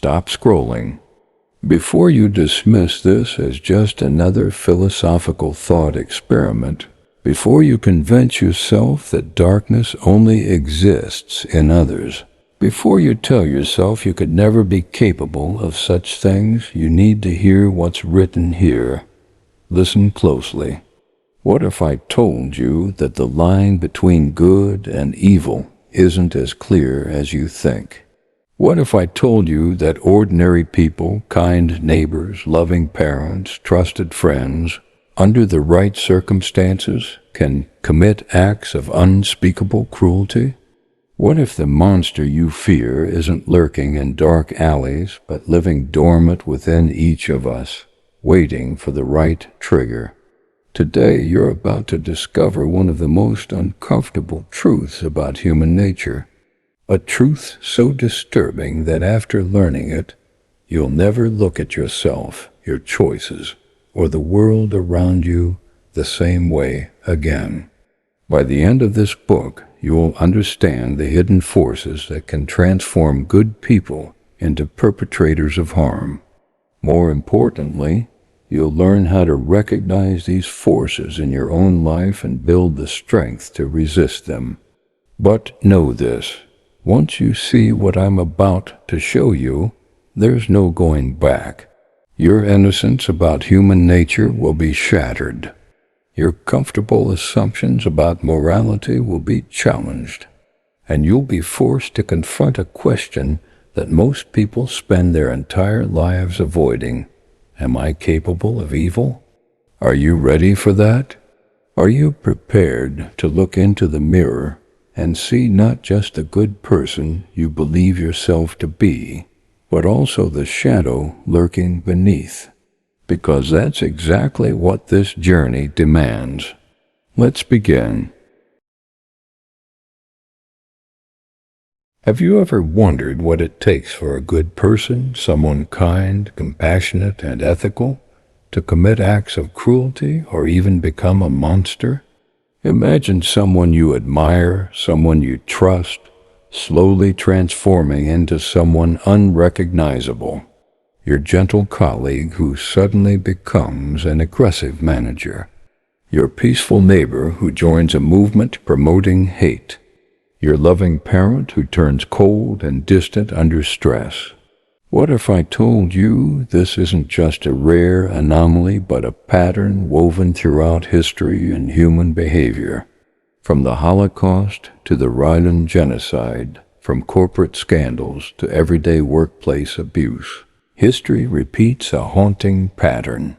stop scrolling. Before you dismiss this as just another philosophical thought experiment, before you convince yourself that darkness only exists in others, before you tell yourself you could never be capable of such things, you need to hear what's written here. Listen closely. What if I told you that the line between good and evil isn't as clear as you think? What if I told you that ordinary people, kind neighbors, loving parents, trusted friends, under the right circumstances, can commit acts of unspeakable cruelty? What if the monster you fear isn't lurking in dark alleys, but living dormant within each of us, waiting for the right trigger? Today, you're about to discover one of the most uncomfortable truths about human nature. A truth so disturbing that after learning it, you'll never look at yourself, your choices, or the world around you the same way again. By the end of this book, you'll understand the hidden forces that can transform good people into perpetrators of harm. More importantly, you'll learn how to recognize these forces in your own life and build the strength to resist them. But know this. Once you see what I'm about to show you, there's no going back. Your innocence about human nature will be shattered. Your comfortable assumptions about morality will be challenged. And you'll be forced to confront a question that most people spend their entire lives avoiding. Am I capable of evil? Are you ready for that? Are you prepared to look into the mirror and see not just the good person you believe yourself to be, but also the shadow lurking beneath? Because that's exactly what this journey demands. Let's begin. Have you ever wondered what it takes for a good person, someone kind, compassionate, and ethical, to commit acts of cruelty or even become a monster? Imagine someone you admire, someone you trust, slowly transforming into someone unrecognizable. Your gentle colleague who suddenly becomes an aggressive manager. Your peaceful neighbor who joins a movement promoting hate. Your loving parent who turns cold and distant under stress. What if I told you this isn't just a rare anomaly, but a pattern woven throughout history and human behavior? From the Holocaust to the Rwandan genocide, from corporate scandals to everyday workplace abuse, history repeats a haunting pattern.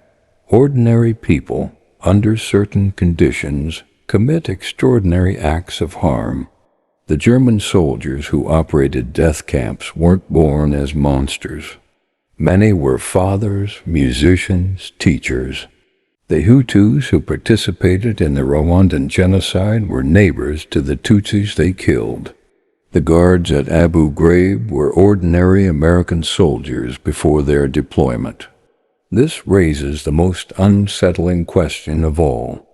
Ordinary people, under certain conditions, commit extraordinary acts of harm. The German soldiers who operated death camps weren't born as monsters. Many were fathers, musicians, teachers. The Hutus who participated in the Rwandan genocide were neighbors to the Tutsis they killed. The guards at Abu Ghraib were ordinary American soldiers before their deployment. This raises the most unsettling question of all.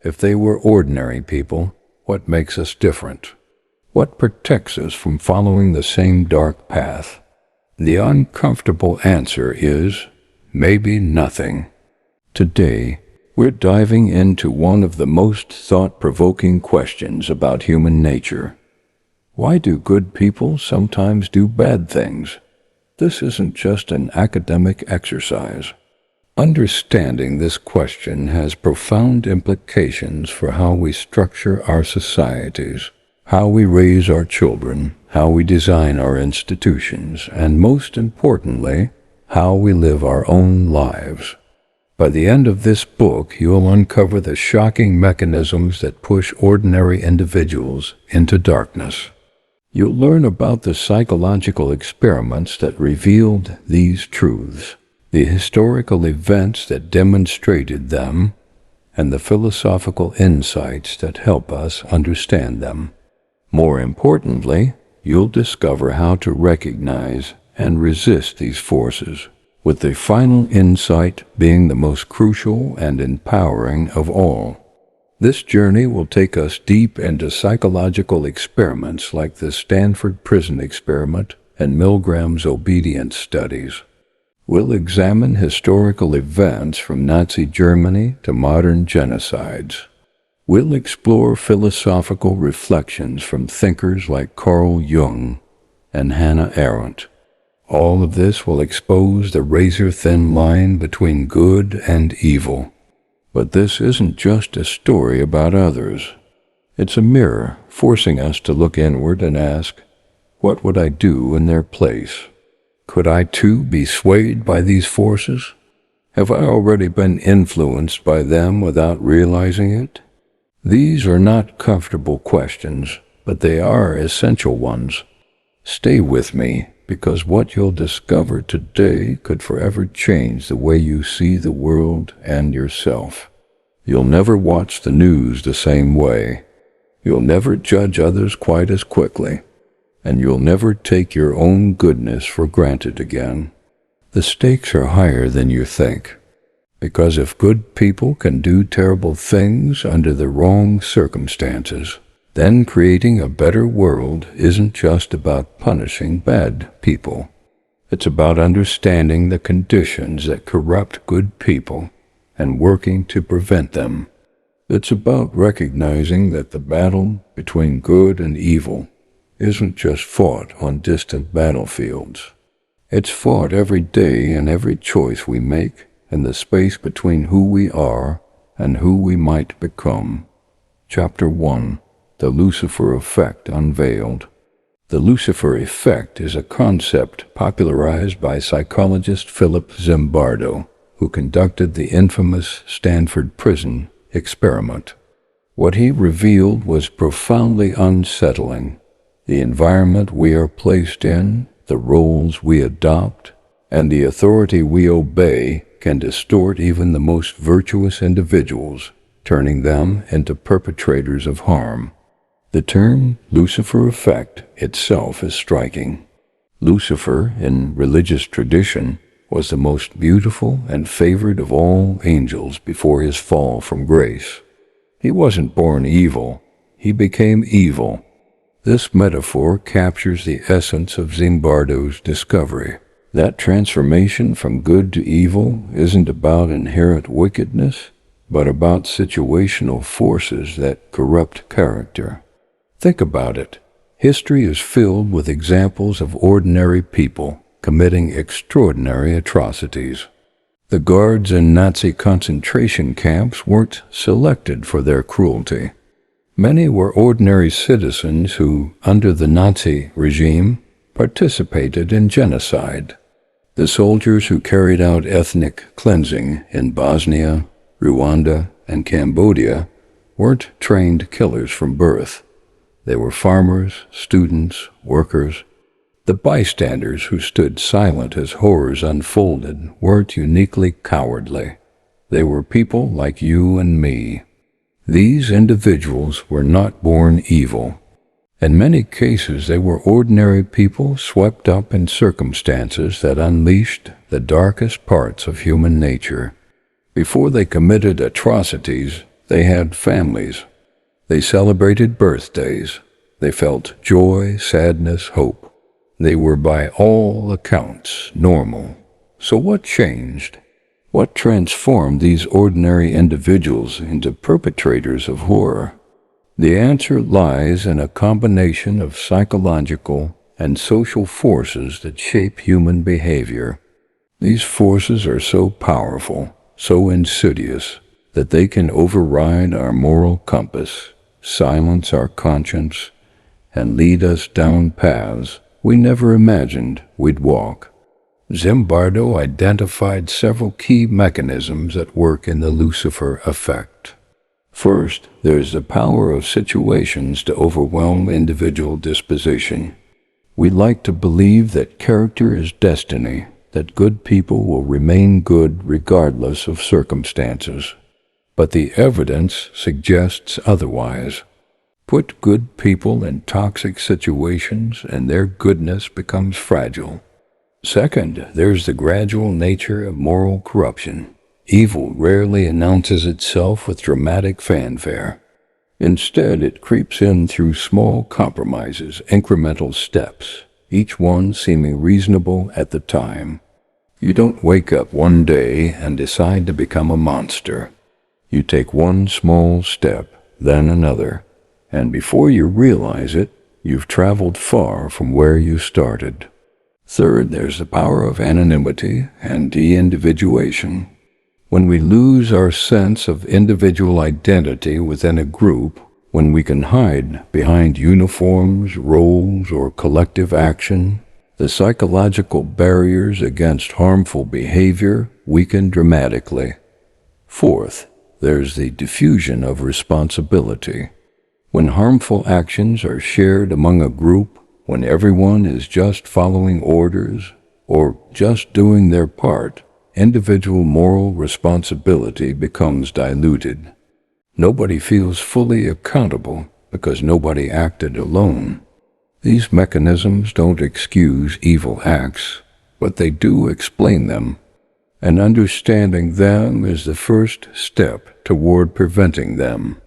If they were ordinary people, what makes us different? What protects us from following the same dark path? The uncomfortable answer is maybe nothing. Today, we're diving into one of the most thought-provoking questions about human nature. Why do good people sometimes do bad things? This isn't just an academic exercise. Understanding this question has profound implications for how we structure our societies, how we raise our children, how we design our institutions, and most importantly, how we live our own lives. By the end of this book, you'll uncover the shocking mechanisms that push ordinary individuals into darkness. You'll learn about the psychological experiments that revealed these truths, the historical events that demonstrated them, and the philosophical insights that help us understand them. More importantly, you'll discover how to recognize and resist these forces, with the final insight being the most crucial and empowering of all. This journey will take us deep into psychological experiments like the Stanford Prison Experiment and Milgram's obedience studies. We'll examine historical events from Nazi Germany to modern genocides. We'll explore philosophical reflections from thinkers like Carl Jung and Hannah Arendt. All of this will expose the razor-thin line between good and evil. But this isn't just a story about others. It's a mirror forcing us to look inward and ask, what would I do in their place? Could I too be swayed by these forces? Have I already been influenced by them without realizing it? These are not comfortable questions, but they are essential ones. Stay with me, because what you'll discover today could forever change the way you see the world and yourself. You'll never watch the news the same way. You'll never judge others quite as quickly. And you'll never take your own goodness for granted again. The stakes are higher than you think. Because if good people can do terrible things under the wrong circumstances, then creating a better world isn't just about punishing bad people. It's about understanding the conditions that corrupt good people and working to prevent them. It's about recognizing that the battle between good and evil isn't just fought on distant battlefields. It's fought every day in every choice we make in the space between who we are and who we might become. Chapter 1. The Lucifer Effect Unveiled. The Lucifer Effect is a concept popularized by psychologist Philip Zimbardo, who conducted the infamous Stanford Prison Experiment. What he revealed was profoundly unsettling. The environment we are placed in, the roles we adopt, and the authority we obey can distort even the most virtuous individuals, turning them into perpetrators of harm. The term Lucifer Effect itself is striking. Lucifer, in religious tradition, was the most beautiful and favored of all angels before his fall from grace. He wasn't born evil, he became evil. This metaphor captures the essence of Zimbardo's discovery. That transformation from good to evil isn't about inherent wickedness, but about situational forces that corrupt character. Think about it. History is filled with examples of ordinary people committing extraordinary atrocities. The guards in Nazi concentration camps weren't selected for their cruelty. Many were ordinary citizens who, under the Nazi regime, participated in genocide. The soldiers who carried out ethnic cleansing in Bosnia, Rwanda, and Cambodia weren't trained killers from birth. They were farmers, students, workers. The bystanders who stood silent as horrors unfolded weren't uniquely cowardly. They were people like you and me. These individuals were not born evil. In many cases, they were ordinary people swept up in circumstances that unleashed the darkest parts of human nature. Before they committed atrocities, they had families. They celebrated birthdays. They felt joy, sadness, hope. They were by all accounts normal. So what changed? What transformed these ordinary individuals into perpetrators of horror? The answer lies in a combination of psychological and social forces that shape human behavior. These forces are so powerful, so insidious, that they can override our moral compass, silence our conscience, and lead us down paths we never imagined we'd walk. Zimbardo identified several key mechanisms at work in the Lucifer Effect. First, there's the power of situations to overwhelm individual disposition. We like to believe that character is destiny, that good people will remain good regardless of circumstances. But the evidence suggests otherwise. Put good people in toxic situations and their goodness becomes fragile. Second, there's the gradual nature of moral corruption. Evil rarely announces itself with dramatic fanfare. Instead, it creeps in through small compromises, incremental steps. each one seeming reasonable at the time. You don't wake up one day and decide to become a monster. You take one small step, then another, and before you realize it, you've traveled far from where you started. Third, there's the power of anonymity and de-individuation. When we lose our sense of individual identity within a group, when we can hide behind uniforms, roles, or collective action, the psychological barriers against harmful behavior weaken dramatically. Fourth, there's the diffusion of responsibility. When harmful actions are shared among a group, when everyone is just following orders or just doing their part, individual moral responsibility becomes diluted. Nobody feels fully accountable because nobody acted alone. These mechanisms don't excuse evil acts, but they do explain them, and understanding them is the first step toward preventing them.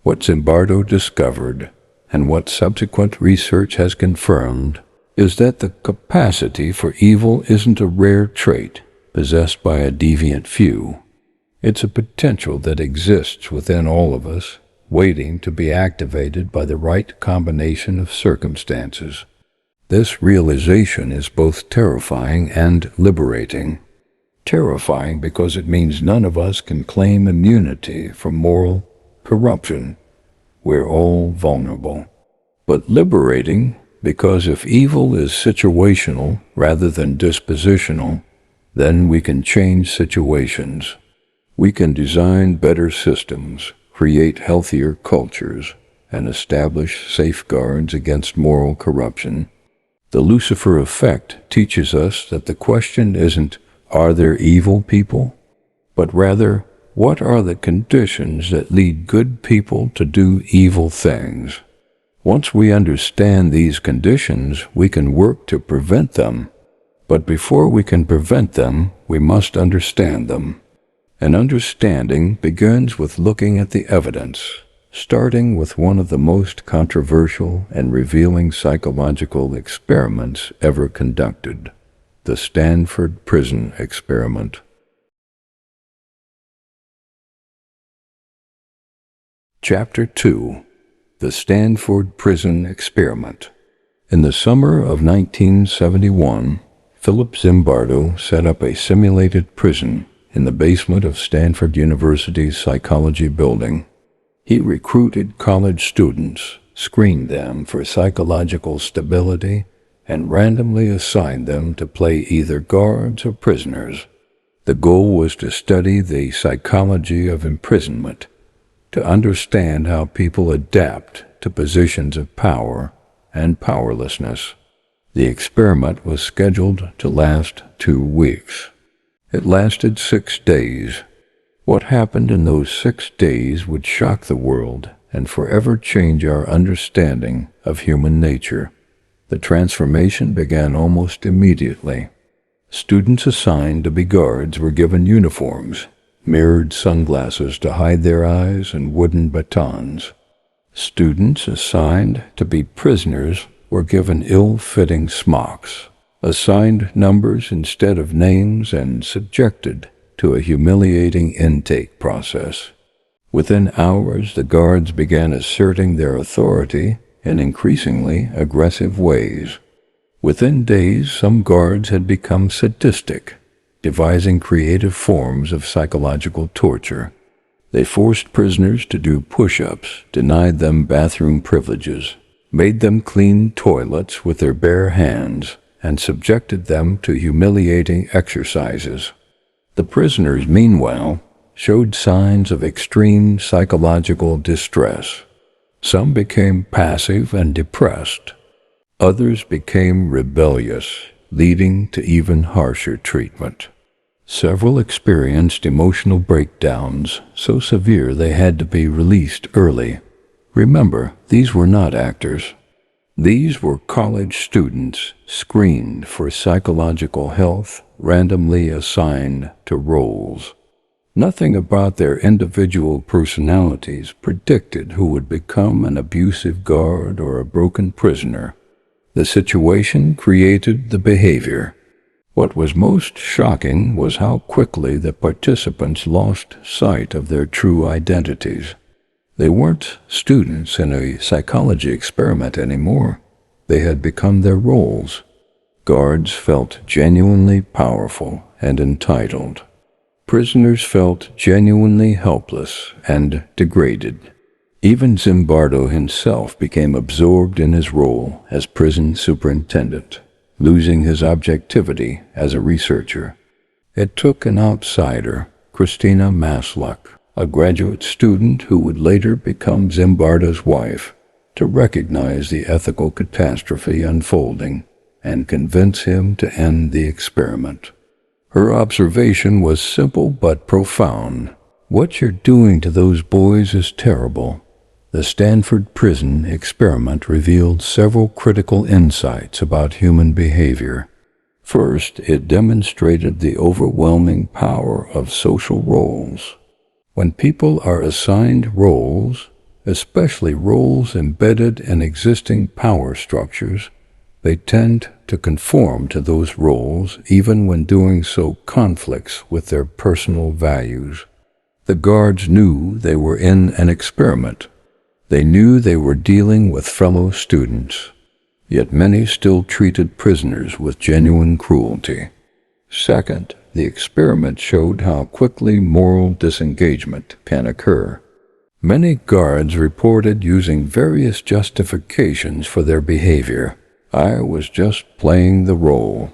What Zimbardo discovered, and what subsequent research has confirmed, is that the capacity for evil isn't a rare trait possessed by a deviant few. It's a potential that exists within all of us, waiting to be activated by the right combination of circumstances. This realization is both terrifying and liberating. Terrifying because it means none of us can claim immunity from moral corruption. We're all vulnerable. But liberating because if evil is situational rather than dispositional, then we can change situations. We can design better systems, create healthier cultures, and establish safeguards against moral corruption. The Lucifer Effect teaches us that the question isn't, are there evil people? But rather, what are the conditions that lead good people to do evil things? Once we understand these conditions, we can work to prevent them. But before we can prevent them, we must understand them. And understanding begins with looking at the evidence, starting with one of the most controversial and revealing psychological experiments ever conducted, the Stanford Prison Experiment. Chapter 2. The Stanford Prison Experiment. In the summer of 1971, Philip Zimbardo set up a simulated prison in the basement of Stanford University's psychology building. He recruited college students, screened them for psychological stability, and randomly assigned them to play either guards or prisoners. The goal was to study the psychology of imprisonment, to understand how people adapt to positions of power and powerlessness. The experiment was scheduled to last 2 weeks. It lasted 6 days. What happened in those 6 days would shock the world and forever change our understanding of human nature. The transformation began almost immediately. Students assigned to be guards were given uniforms, mirrored sunglasses to hide their eyes, and wooden batons. Students assigned to be prisoners were given ill-fitting smocks, assigned numbers instead of names, and subjected to a humiliating intake process. Within hours, the guards began asserting their authority in increasingly aggressive ways. Within days, some guards had become sadistic, devising creative forms of psychological torture. They forced prisoners to do push-ups, denied them bathroom privileges, made them clean toilets with their bare hands, and subjected them to humiliating exercises. The prisoners, meanwhile, showed signs of extreme psychological distress. Some became passive and depressed. Others became rebellious, leading to even harsher treatment. Several experienced emotional breakdowns so severe they had to be released early. Remember, these were not actors. These were college students screened for psychological health, randomly assigned to roles. Nothing about their individual personalities predicted who would become an abusive guard or a broken prisoner. The situation created the behavior. What was most shocking was how quickly the participants lost sight of their true identities. They weren't students in a psychology experiment anymore. They had become their roles. Guards felt genuinely powerful and entitled. Prisoners felt genuinely helpless and degraded. Even Zimbardo himself became absorbed in his role as prison superintendent, losing his objectivity as a researcher. It took an outsider, Christina Masluck, a graduate student who would later become Zimbardo's wife, to recognize the ethical catastrophe unfolding and convince him to end the experiment. Her observation was simple but profound. What you're doing to those boys is terrible. The Stanford Prison Experiment revealed several critical insights about human behavior. First, it demonstrated the overwhelming power of social roles. When people are assigned roles, especially roles embedded in existing power structures, they tend to conform to those roles even when doing so conflicts with their personal values. The guards knew they were in an experiment. They knew they were dealing with fellow students, yet many still treated prisoners with genuine cruelty. Second, the experiment showed how quickly moral disengagement can occur. Many guards reported using various justifications for their behavior. I was just playing the role.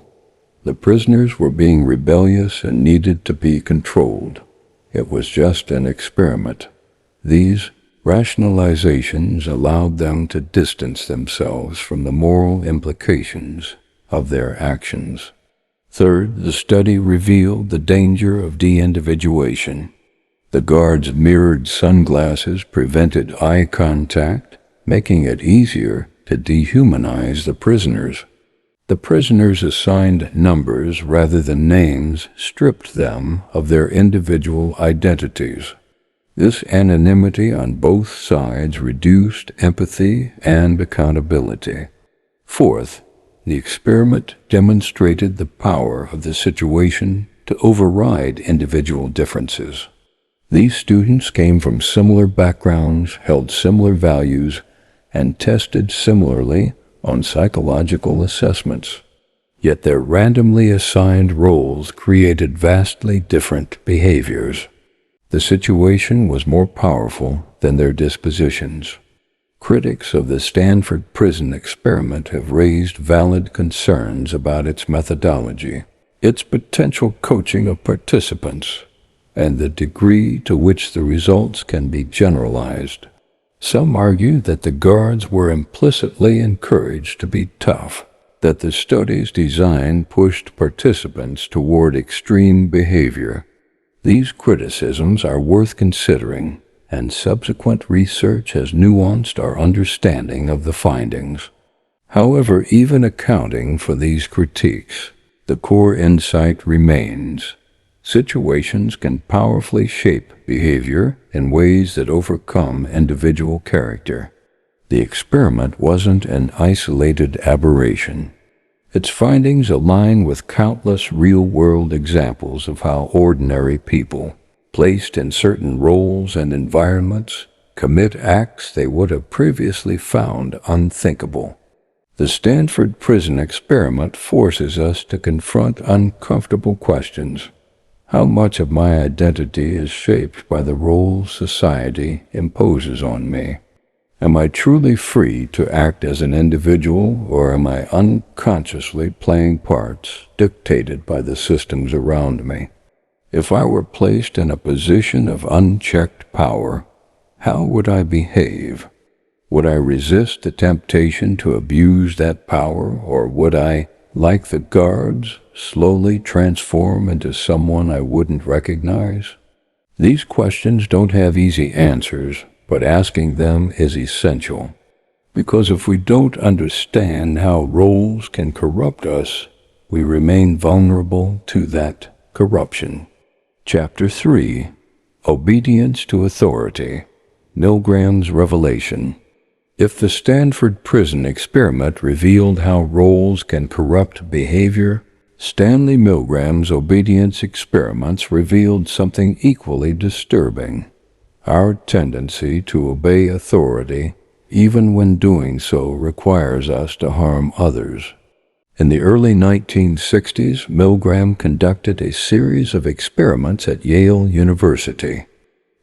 The prisoners were being rebellious and needed to be controlled. It was just an experiment. These rationalizations allowed them to distance themselves from the moral implications of their actions. Third, the study revealed the danger of de-individuation. The guards' mirrored sunglasses prevented eye contact, making it easier to dehumanize the prisoners. The prisoners assigned numbers rather than names stripped them of their individual identities. This anonymity on both sides reduced empathy and accountability. Fourth, the experiment demonstrated the power of the situation to override individual differences. These students came from similar backgrounds, held similar values, and tested similarly on psychological assessments. Yet their randomly assigned roles created vastly different behaviors. The situation was more powerful than their dispositions. Critics of the Stanford Prison Experiment have raised valid concerns about its methodology, its potential coaching of participants, and the degree to which the results can be generalized. Some argue that the guards were implicitly encouraged to be tough, that the study's design pushed participants toward extreme behavior. These criticisms are worth considering, and subsequent research has nuanced our understanding of the findings. However, even accounting for these critiques, the core insight remains. Situations can powerfully shape behavior in ways that overcome individual character. The experiment wasn't an isolated aberration. Its findings align with countless real-world examples of how ordinary people, placed in certain roles and environments, commit acts they would have previously found unthinkable. The Stanford Prison Experiment forces us to confront uncomfortable questions. How much of my identity is shaped by the roles society imposes on me? Am I truly free to act as an individual, or am I unconsciously playing parts dictated by the systems around me? If I were placed in a position of unchecked power, how would I behave? Would I resist the temptation to abuse that power, or would I, like the guards, slowly transform into someone I wouldn't recognize? These questions don't have easy answers, but asking them is essential. Because if we don't understand how roles can corrupt us, we remain vulnerable to that corruption. Chapter 3. Obedience to Authority. Milgram's Revelation. If the Stanford Prison Experiment revealed how roles can corrupt behavior, Stanley Milgram's obedience experiments revealed something equally disturbing: our tendency to obey authority, even when doing so requires us to harm others. In the early 1960s, Milgram conducted a series of experiments at Yale University.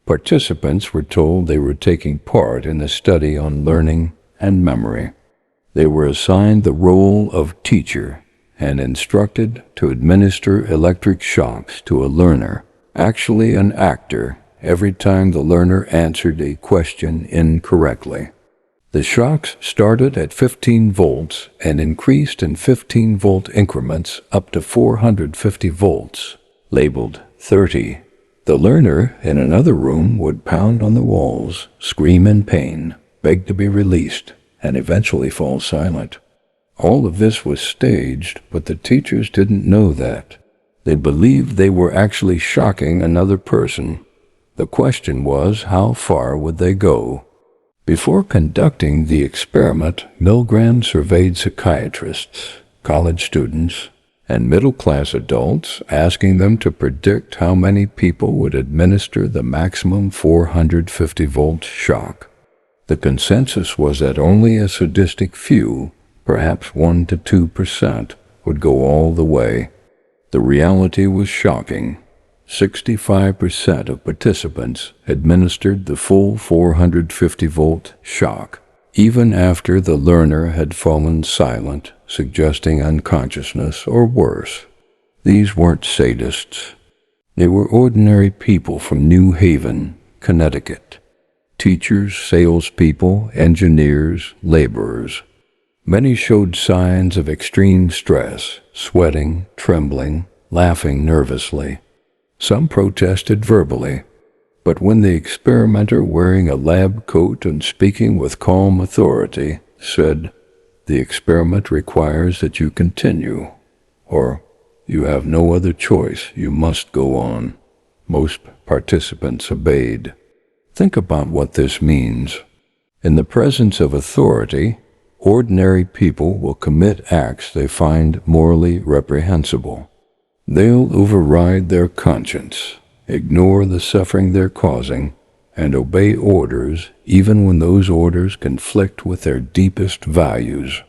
Participants were told they were taking part in a study on learning and memory. They were assigned the role of teacher and instructed to administer electric shocks to a learner, actually an actor, every time the learner answered a question incorrectly. The shocks started at 15 volts and increased in 15-volt increments up to 450 volts, labeled 30. The learner in another room would pound on the walls, scream in pain, beg to be released, and eventually fall silent. All of this was staged, but the teachers didn't know that. They believed they were actually shocking another person. The question was, how far would they go? Before conducting the experiment, Milgram surveyed psychiatrists, college students, and middle-class adults, asking them to predict how many people would administer the maximum 450-volt shock. The consensus was that only a sadistic few, perhaps 1 to 2%, would go all the way. The reality was shocking. 65% of participants administered the full 450-volt shock, even after the learner had fallen silent, suggesting unconsciousness or worse. These weren't sadists. They were ordinary people from New Haven, Connecticut. Teachers, salespeople, engineers, laborers. Many showed signs of extreme stress, sweating, trembling, laughing nervously. Some protested verbally, but when the experimenter, wearing a lab coat and speaking with calm authority, said, "The experiment requires that you continue," or "You have no other choice, you must go on," most participants obeyed. Think about what this means. In the presence of authority, ordinary people will commit acts they find morally reprehensible. They'll override their conscience, ignore the suffering they're causing, and obey orders even when those orders conflict with their deepest values.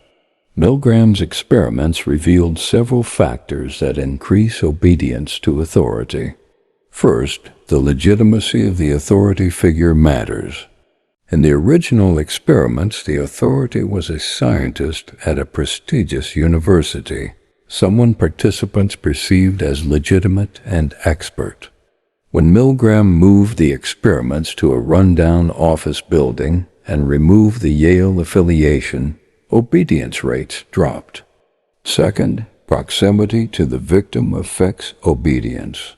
Milgram's experiments revealed several factors that increase obedience to authority. First, the legitimacy of the authority figure matters. In the original experiments, the authority was a scientist at a prestigious university, someone participants perceived as legitimate and expert. When Milgram moved the experiments to a rundown office building and removed the Yale affiliation, obedience rates dropped. Second, proximity to the victim affects obedience.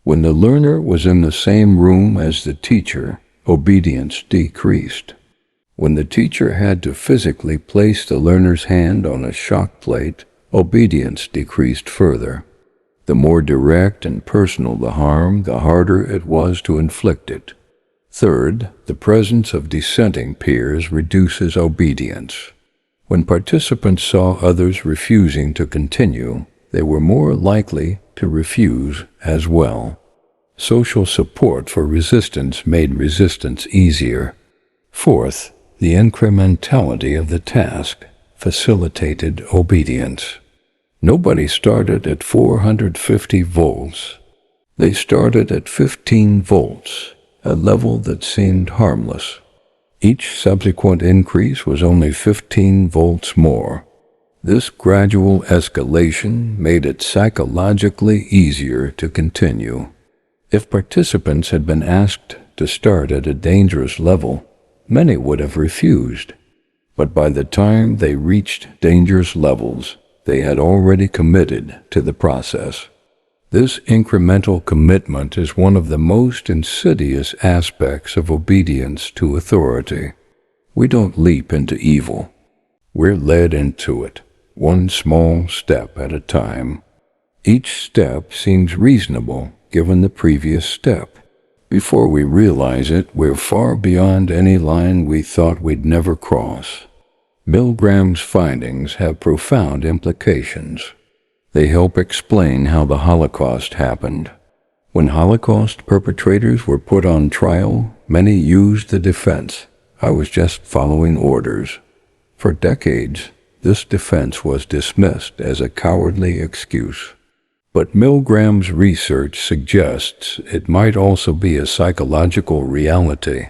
When the learner was in the same room as the teacher, obedience decreased. When the teacher had to physically place the learner's hand on a shock plate, obedience decreased further. The more direct and personal the harm, the harder it was to inflict it. Third, the presence of dissenting peers reduces obedience. When participants saw others refusing to continue, they were more likely to refuse as well. Social support for resistance made resistance easier. Fourth, the incrementality of the task facilitated obedience. Nobody started at 450 volts. They started at 15 volts, a level that seemed harmless. Each subsequent increase was only 15 volts more. This gradual escalation made it psychologically easier to continue. If participants had been asked to start at a dangerous level, many would have refused. But by the time they reached dangerous levels, they had already committed to the process. This incremental commitment is one of the most insidious aspects of obedience to authority. We don't leap into evil. We're led into it, one small step at a time. Each step seems reasonable given the previous step, Before we realize it, we're far beyond any line we thought we'd never cross. Milgram's findings have profound implications. They help explain how the Holocaust happened. When Holocaust perpetrators were put on trial, many used the defense, "I was just following orders." For decades, this defense was dismissed as a cowardly excuse. But Milgram's research suggests it might also be a psychological reality,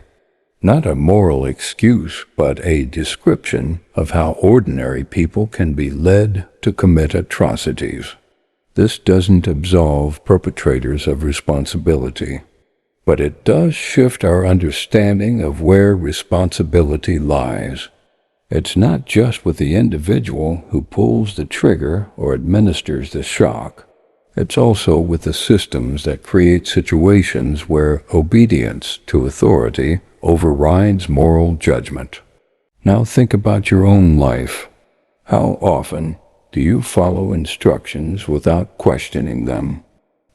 not a moral excuse, but a description of how ordinary people can be led to commit atrocities. This doesn't absolve perpetrators of responsibility, but it does shift our understanding of where responsibility lies. It's not just with the individual who pulls the trigger or administers the shock. It's also with the systems that create situations where obedience to authority overrides moral judgment. Now think about your own life. How often do you follow instructions without questioning them?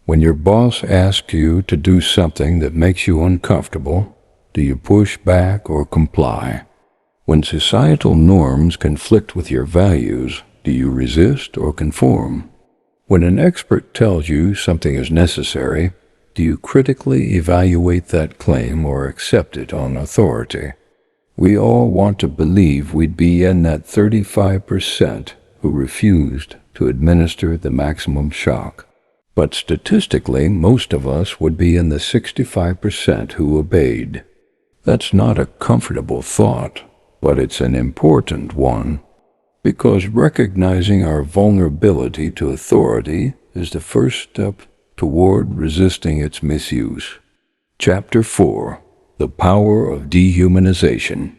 When your boss asks you to do something that makes you uncomfortable, do you push back or comply? When societal norms conflict with your values, do you resist or conform? When an expert tells you something is necessary, do you critically evaluate that claim or accept it on authority? We all want to believe we'd be in that 35% who refused to administer the maximum shock. But statistically, most of us would be in the 65% who obeyed. That's not a comfortable thought, but it's an important one, because recognizing our vulnerability to authority is the first step toward resisting its misuse. Chapter 4. The Power of Dehumanization.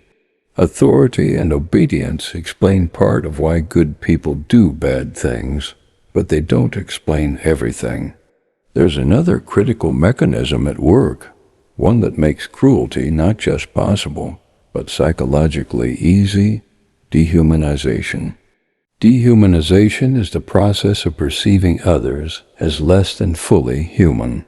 Authority and obedience explain part of why good people do bad things, but they don't explain everything. There's another critical mechanism at work, one that makes cruelty not just possible, but psychologically easy: dehumanization. Dehumanization is the process of perceiving others as less than fully human.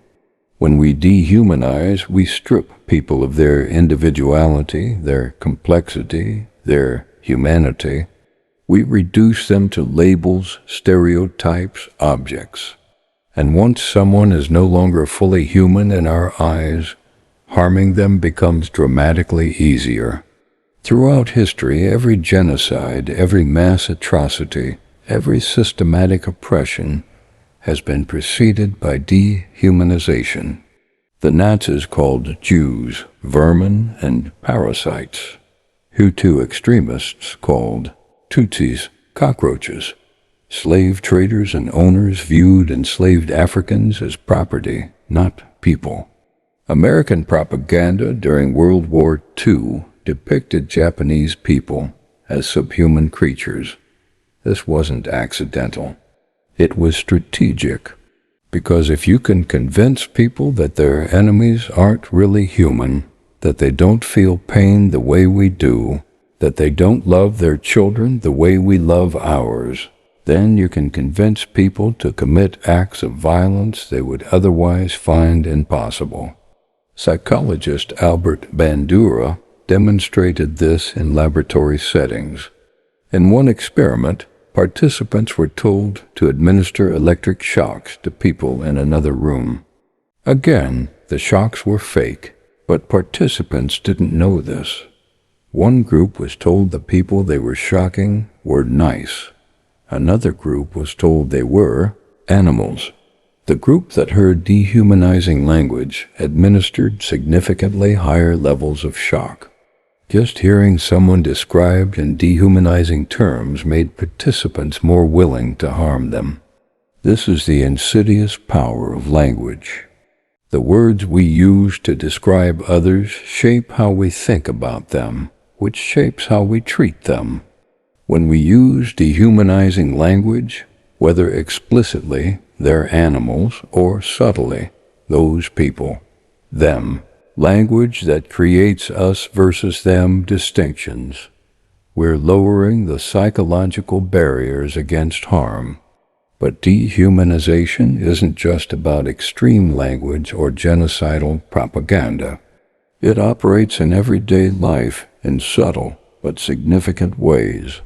When we dehumanize, we strip people of their individuality, their complexity, their humanity. We reduce them to labels, stereotypes, objects. And once someone is no longer fully human in our eyes, harming them becomes dramatically easier. Throughout history, every genocide, every mass atrocity, every systematic oppression has been preceded by dehumanization. The Nazis called Jews vermin and parasites. Hutu extremists called Tutsis cockroaches. Slave traders and owners viewed enslaved Africans as property, not people. American propaganda during World War II depicted Japanese people as subhuman creatures. This wasn't accidental. It was strategic, because if you can convince people that their enemies aren't really human, that they don't feel pain the way we do, that they don't love their children the way we love ours, then you can convince people to commit acts of violence they would otherwise find impossible. Psychologist Albert Bandura demonstrated this in laboratory settings. In one experiment, participants were told to administer electric shocks to people in another room. Again, the shocks were fake, but participants didn't know this. One group was told the people they were shocking were nice. Another group was told they were animals. The group that heard dehumanizing language administered significantly higher levels of shock. Just hearing someone described in dehumanizing terms made participants more willing to harm them. This is the insidious power of language. The words we use to describe others shape how we think about them, which shapes how we treat them. When we use dehumanizing language, whether explicitly, they're animals, or subtly, those people, them, language that creates us versus them distinctions, we're lowering the psychological barriers against harm. But dehumanization isn't just about extreme language or genocidal propaganda. It operates in everyday life in subtle but significant ways.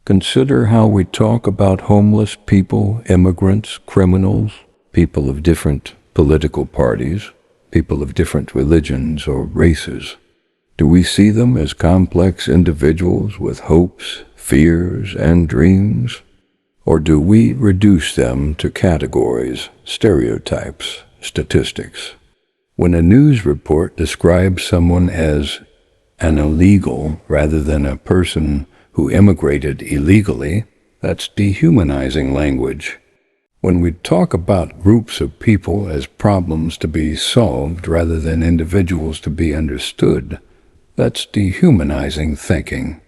Consider how we talk about homeless people, immigrants, criminals, people of different political parties, people of different religions or races. Do we see them as complex individuals with hopes, fears, and dreams? Or do we reduce them to categories, stereotypes, statistics? When a news report describes someone as an illegal rather than a person who immigrated illegally, that's dehumanizing language. When we talk about groups of people as problems to be solved rather than individuals to be understood, that's dehumanizing thinking.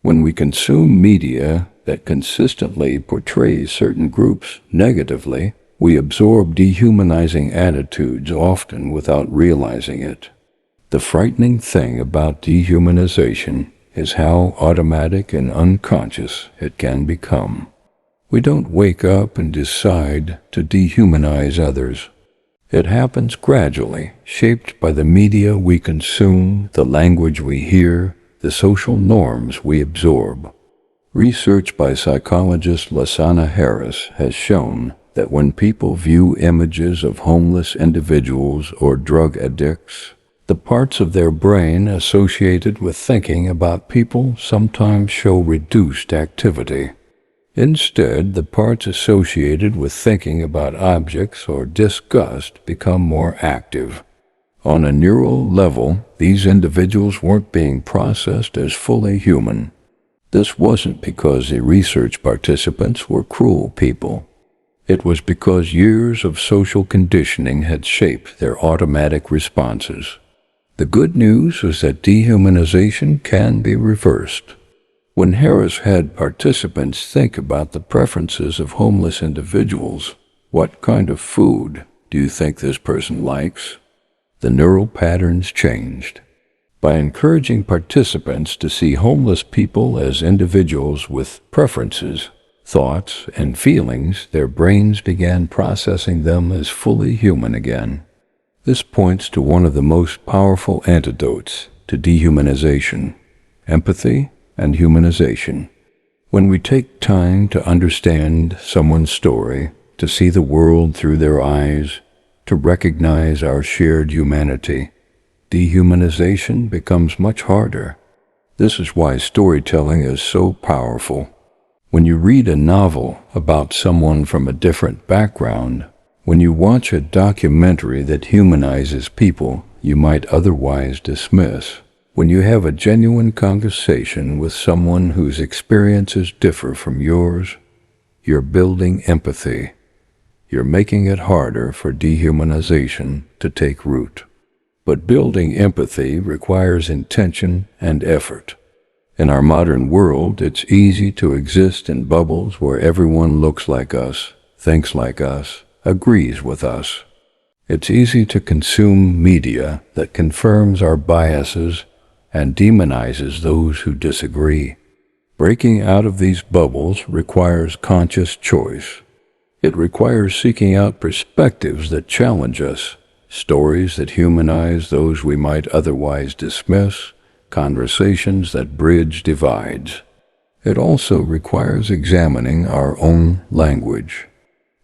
When we consume media that consistently portrays certain groups negatively, we absorb dehumanizing attitudes often without realizing it. The frightening thing about dehumanization is how automatic and unconscious it can become. We don't wake up and decide to dehumanize others. It happens gradually, shaped by the media we consume, the language we hear, the social norms we absorb. Research by psychologist Lasana Harris has shown that when people view images of homeless individuals or drug addicts, the parts of their brain associated with thinking about people sometimes show reduced activity. Instead, the parts associated with thinking about objects or disgust become more active. On a neural level, these individuals weren't being processed as fully human. This wasn't because the research participants were cruel people. It was because years of social conditioning had shaped their automatic responses. The good news is that dehumanization can be reversed. When Harris had participants think about the preferences of homeless individuals, what kind of food do you think this person likes? The neural patterns changed. By encouraging participants to see homeless people as individuals with preferences, thoughts, and feelings, their brains began processing them as fully human again. This points to one of the most powerful antidotes to dehumanization: empathy and humanization. When we take time to understand someone's story, to see the world through their eyes, to recognize our shared humanity, dehumanization becomes much harder. This is why storytelling is so powerful. When you read a novel about someone from a different background, when you watch a documentary that humanizes people you might otherwise dismiss, when you have a genuine conversation with someone whose experiences differ from yours, you're building empathy. You're making it harder for dehumanization to take root. But building empathy requires intention and effort. In our modern world, it's easy to exist in bubbles where everyone looks like us, thinks like us, agrees with us. It's easy to consume media that confirms our biases and demonizes those who disagree. Breaking out of these bubbles requires conscious choice. It requires seeking out perspectives that challenge us, stories that humanize those we might otherwise dismiss, conversations that bridge divides. It also requires examining our own language.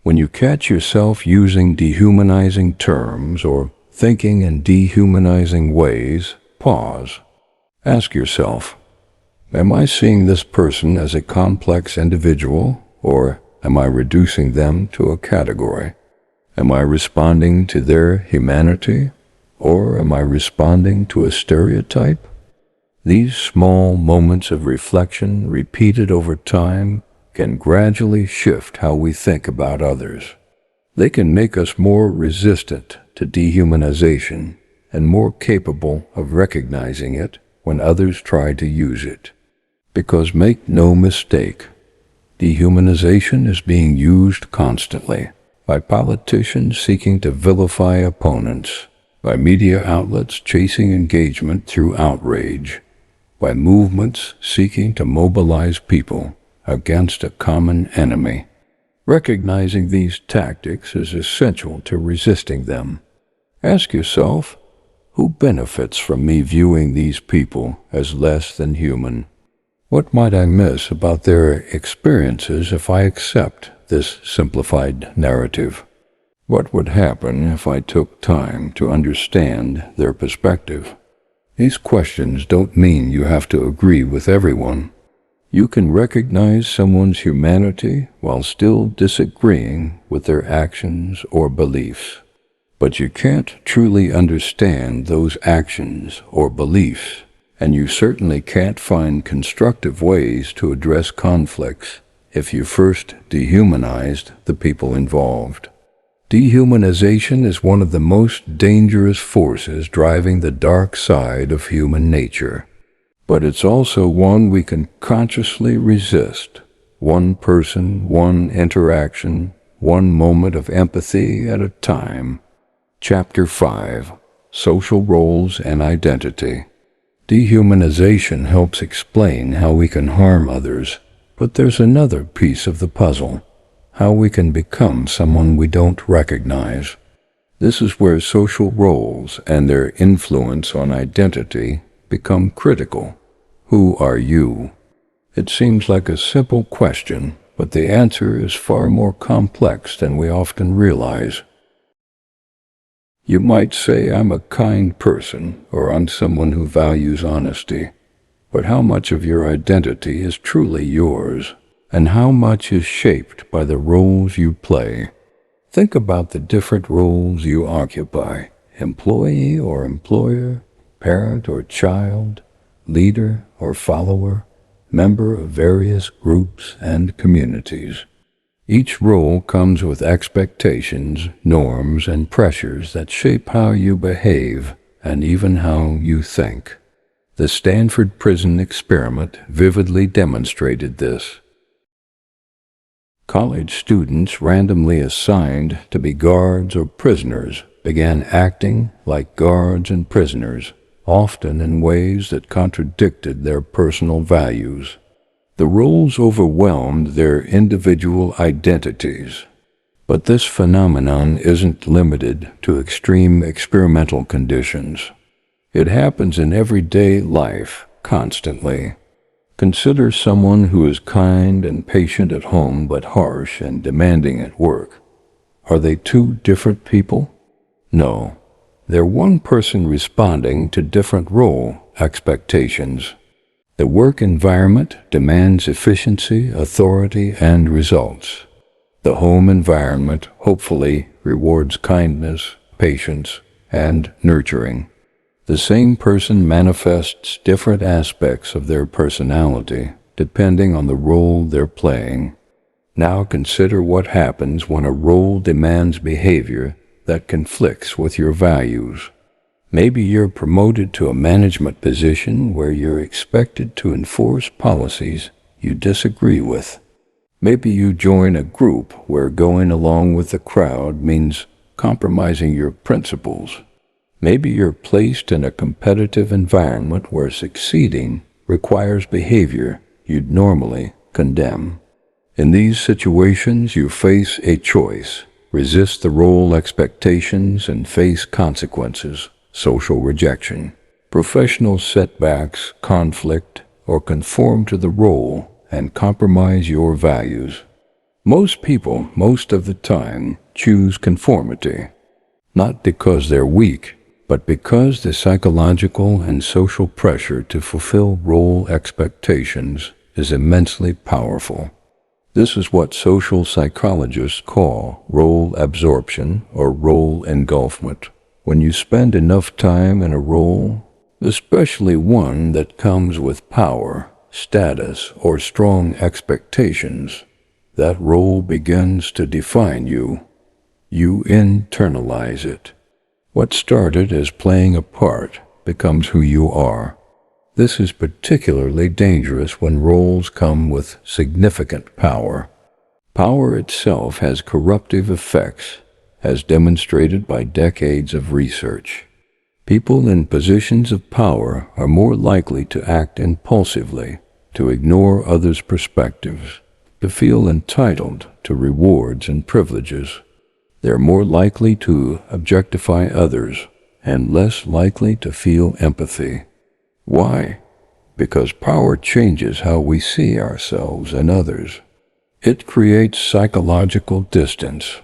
When you catch yourself using dehumanizing terms or thinking in dehumanizing ways, pause. Ask yourself, am I seeing this person as a complex individual, or am I reducing them to a category? Am I responding to their humanity, or am I responding to a stereotype? These small moments of reflection, repeated over time, can gradually shift how we think about others. They can make us more resistant to dehumanization and more capable of recognizing it when others try to use it. Because make no mistake, dehumanization is being used constantly by politicians seeking to vilify opponents, by media outlets chasing engagement through outrage, by movements seeking to mobilize people against a common enemy. Recognizing these tactics is essential to resisting them. Ask yourself, who benefits from me viewing these people as less than human? What might I miss about their experiences if I accept this simplified narrative? What would happen if I took time to understand their perspective? These questions don't mean you have to agree with everyone. You can recognize someone's humanity while still disagreeing with their actions or beliefs. But you can't truly understand those actions or beliefs, and you certainly can't find constructive ways to address conflicts if you first dehumanized the people involved. Dehumanization is one of the most dangerous forces driving the dark side of human nature. But it's also one we can consciously resist. One person, one interaction, one moment of empathy at a time. Chapter 5. Social Roles and Identity. Dehumanization helps explain how we can harm others, but there's another piece of the puzzle: how we can become someone we don't recognize. This is where social roles and their influence on identity become critical. Who are you? It seems like a simple question, but the answer is far more complex than we often realize. You might say I'm a kind person, or I'm someone who values honesty. But how much of your identity is truly yours, and how much is shaped by the roles you play? Think about the different roles you occupy: employee or employer, parent or child, leader or follower, member of various groups and communities. Each role comes with expectations, norms, and pressures that shape how you behave and even how you think. The Stanford Prison Experiment vividly demonstrated this. College students randomly assigned to be guards or prisoners began acting like guards and prisoners, often in ways that contradicted their personal values. The roles overwhelmed their individual identities. But this phenomenon isn't limited to extreme experimental conditions. It happens in everyday life, constantly. Consider someone who is kind and patient at home but harsh and demanding at work. Are they two different people? No. They're one person responding to different role expectations. The work environment demands efficiency, authority, and results. The home environment hopefully rewards kindness, patience, and nurturing. The same person manifests different aspects of their personality depending on the role they're playing. Now consider what happens when a role demands behavior that conflicts with your values. Maybe you're promoted to a management position where you're expected to enforce policies you disagree with. Maybe you join a group where going along with the crowd means compromising your principles. Maybe you're placed in a competitive environment where succeeding requires behavior you'd normally condemn. In these situations, you face a choice: resist the role expectations and face consequences. Social rejection, professional setbacks, conflict, or conform to the role and compromise your values. Most people, most of the time, choose conformity, not because they're weak, but because the psychological and social pressure to fulfill role expectations is immensely powerful. This is what social psychologists call role absorption or role engulfment. When you spend enough time in a role, especially one that comes with power, status, or strong expectations, that role begins to define you. You internalize it. What started as playing a part becomes who you are. This is particularly dangerous when roles come with significant power. Power itself has corruptive effects, as demonstrated by decades of research. People in positions of power are more likely to act impulsively, to ignore others' perspectives, to feel entitled to rewards and privileges. They're more likely to objectify others and less likely to feel empathy. Why? Because power changes how we see ourselves and others. It creates psychological distance.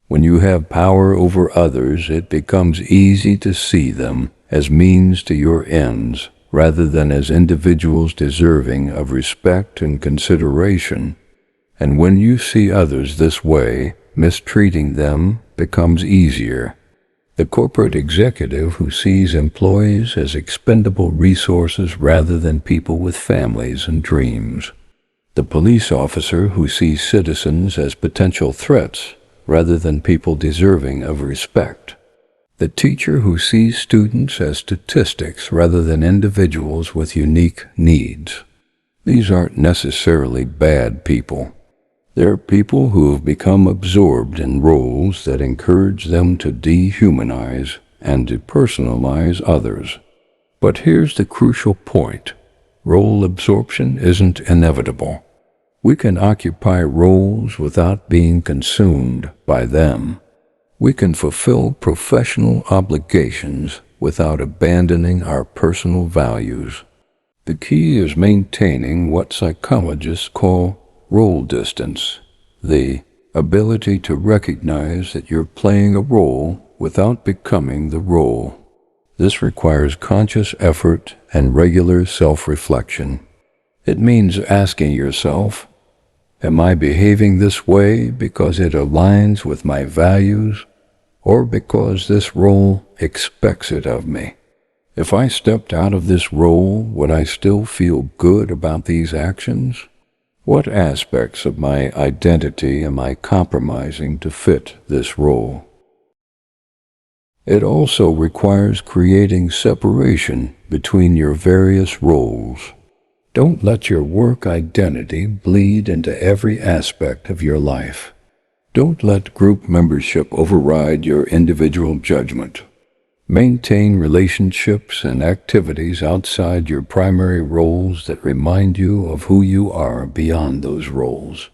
When you have power over others, it becomes easy to see them as means to your ends, rather than as individuals deserving of respect and consideration. And when you see others this way, mistreating them becomes easier. The corporate executive who sees employees as expendable resources rather than people with families and dreams. The police officer who sees citizens as potential threats rather than people deserving of respect. The teacher who sees students as statistics rather than individuals with unique needs. These aren't necessarily bad people. They're people who have become absorbed in roles that encourage them to dehumanize and depersonalize others. But here's the crucial point. Role absorption isn't inevitable. We can occupy roles without being consumed by them. We can fulfill professional obligations without abandoning our personal values. The key is maintaining what psychologists call role distance, the ability to recognize that you're playing a role without becoming the role. This requires conscious effort and regular self-reflection. It means asking yourself, am I behaving this way because it aligns with my values, or because this role expects it of me? If I stepped out of this role, would I still feel good about these actions? What aspects of my identity am I compromising to fit this role? It also requires creating separation between your various roles. Don't let your work identity bleed into every aspect of your life. Don't let group membership override your individual judgment. Maintain relationships and activities outside your primary roles that remind you of who you are beyond those roles.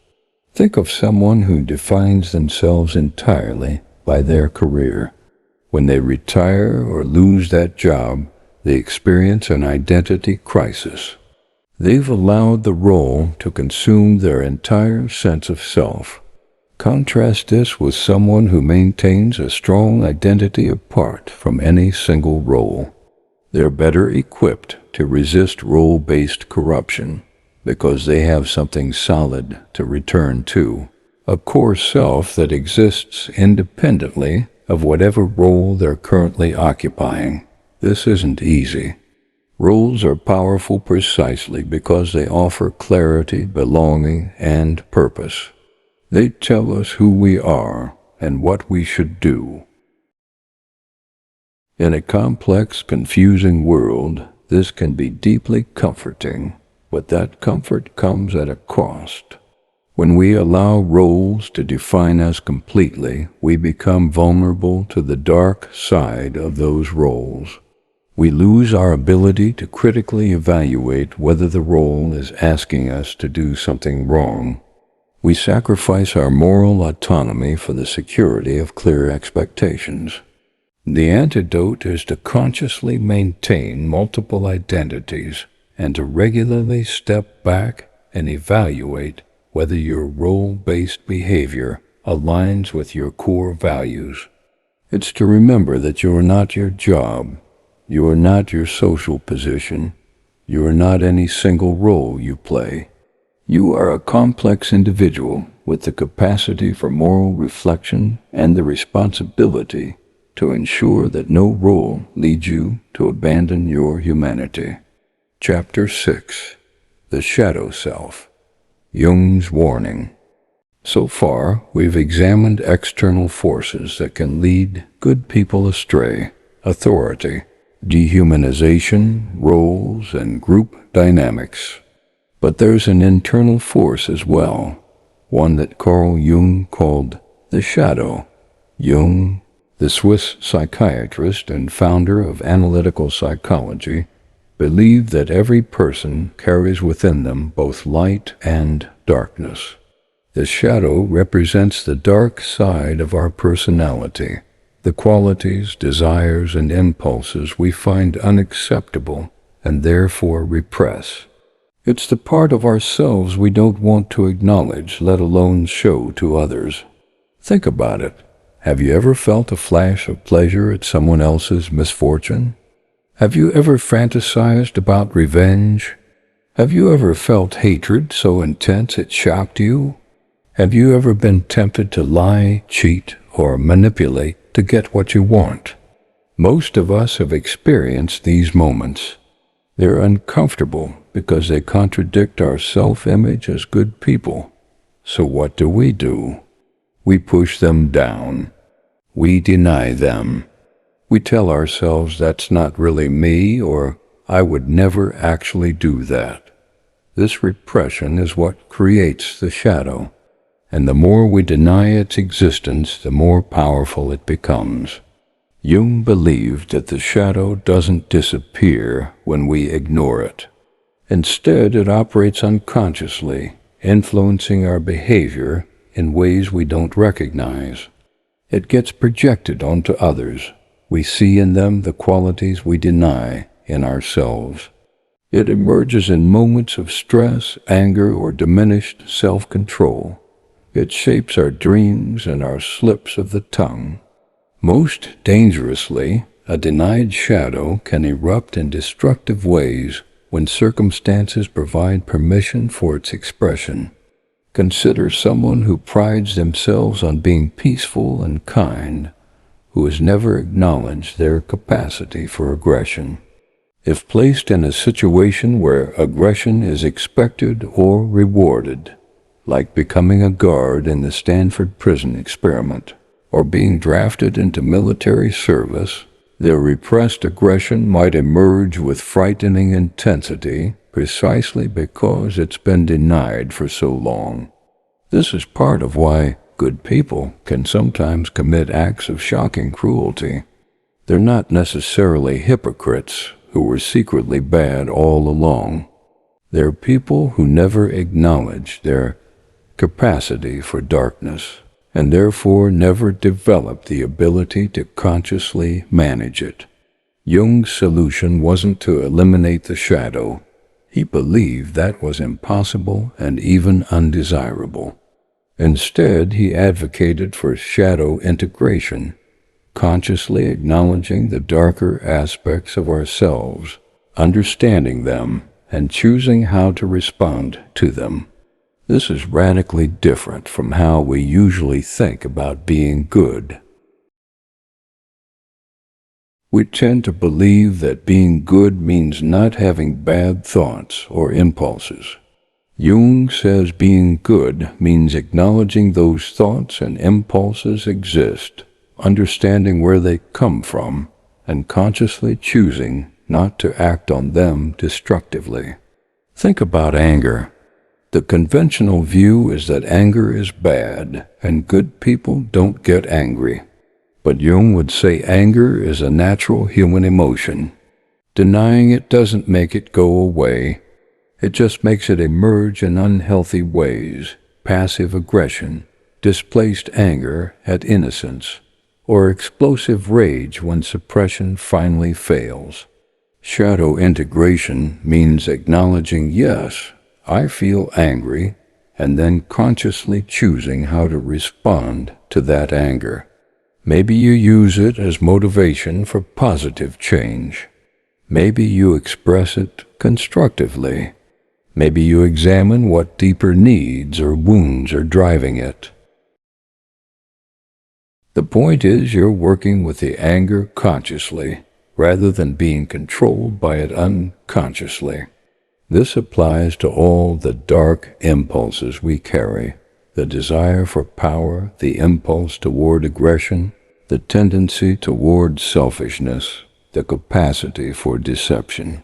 Think of someone who defines themselves entirely by their career. When they retire or lose that job, they experience an identity crisis. They've allowed the role to consume their entire sense of self. Contrast this with someone who maintains a strong identity apart from any single role. They're better equipped to resist role-based corruption because they have something solid to return to, a core self that exists independently of whatever role they're currently occupying. This isn't easy. Roles are powerful precisely because they offer clarity, belonging, and purpose. They tell us who we are and what we should do. In a complex, confusing world, this can be deeply comforting, but that comfort comes at a cost. When we allow roles to define us completely, we become vulnerable to the dark side of those roles. We lose our ability to critically evaluate whether the role is asking us to do something wrong. We sacrifice our moral autonomy for the security of clear expectations. The antidote is to consciously maintain multiple identities and to regularly step back and evaluate whether your role-based behavior aligns with your core values. It's to remember that you are not your job. You are not your social position. You are not any single role you play. You are a complex individual with the capacity for moral reflection and the responsibility to ensure that no role leads you to abandon your humanity. Chapter 6. The Shadow Self. Jung's Warning. So far, we've examined external forces that can lead good people astray: authority, dehumanization, roles, and group dynamics. But there's an internal force as well, one that Carl Jung called the shadow. Jung, the Swiss psychiatrist and founder of analytical psychology, believed that every person carries within them both light and darkness. The shadow represents the dark side of our personality, the qualities, desires, and impulses we find unacceptable and therefore repress. It's the part of ourselves we don't want to acknowledge, let alone show to others. Think about it. Have you ever felt a flash of pleasure at someone else's misfortune? Have you ever fantasized about revenge? Have you ever felt hatred so intense it shocked you? Have you ever been tempted to lie, cheat, or manipulate to get what you want? Most of us have experienced these moments. They're uncomfortable because they contradict our self-image as good people. So what do? We push them down. We deny them. We tell ourselves that's not really me, or I would never actually do that. This repression is what creates the shadow, and the more we deny its existence, the more powerful it becomes. Jung believed that the shadow doesn't disappear when we ignore it. Instead, it operates unconsciously, influencing our behavior in ways we don't recognize. It gets projected onto others. We see in them the qualities we deny in ourselves. It emerges in moments of stress, anger, or diminished self-control. It shapes our dreams and our slips of the tongue. Most dangerously, a denied shadow can erupt in destructive ways when circumstances provide permission for its expression. Consider someone who prides themselves on being peaceful and kind, who has never acknowledged their capacity for aggression. If placed in a situation where aggression is expected or rewarded, like becoming a guard in the Stanford Prison Experiment, or being drafted into military service, their repressed aggression might emerge with frightening intensity precisely because it's been denied for so long. This is part of why good people can sometimes commit acts of shocking cruelty. They're not necessarily hypocrites who were secretly bad all along. They're people who never acknowledge their capacity for darkness, and therefore never developed the ability to consciously manage it. Jung's solution wasn't to eliminate the shadow. He believed that was impossible and even undesirable. Instead, he advocated for shadow integration, consciously acknowledging the darker aspects of ourselves, understanding them, and choosing how to respond to them. This is radically different from how we usually think about being good. We tend to believe that being good means not having bad thoughts or impulses. Jung says being good means acknowledging those thoughts and impulses exist, understanding where they come from, and consciously choosing not to act on them destructively. Think about anger. The conventional view is that anger is bad, and good people don't get angry. But Jung would say anger is a natural human emotion. Denying it doesn't make it go away. It just makes it emerge in unhealthy ways: passive aggression, displaced anger at innocence, or explosive rage when suppression finally fails. Shadow integration means acknowledging, yes, I feel angry, and then consciously choosing how to respond to that anger. Maybe you use it as motivation for positive change. Maybe you express it constructively. Maybe you examine what deeper needs or wounds are driving it. The point is you're working with the anger consciously, rather than being controlled by it unconsciously. This applies to all the dark impulses we carry: the desire for power, the impulse toward aggression, the tendency toward selfishness, the capacity for deception.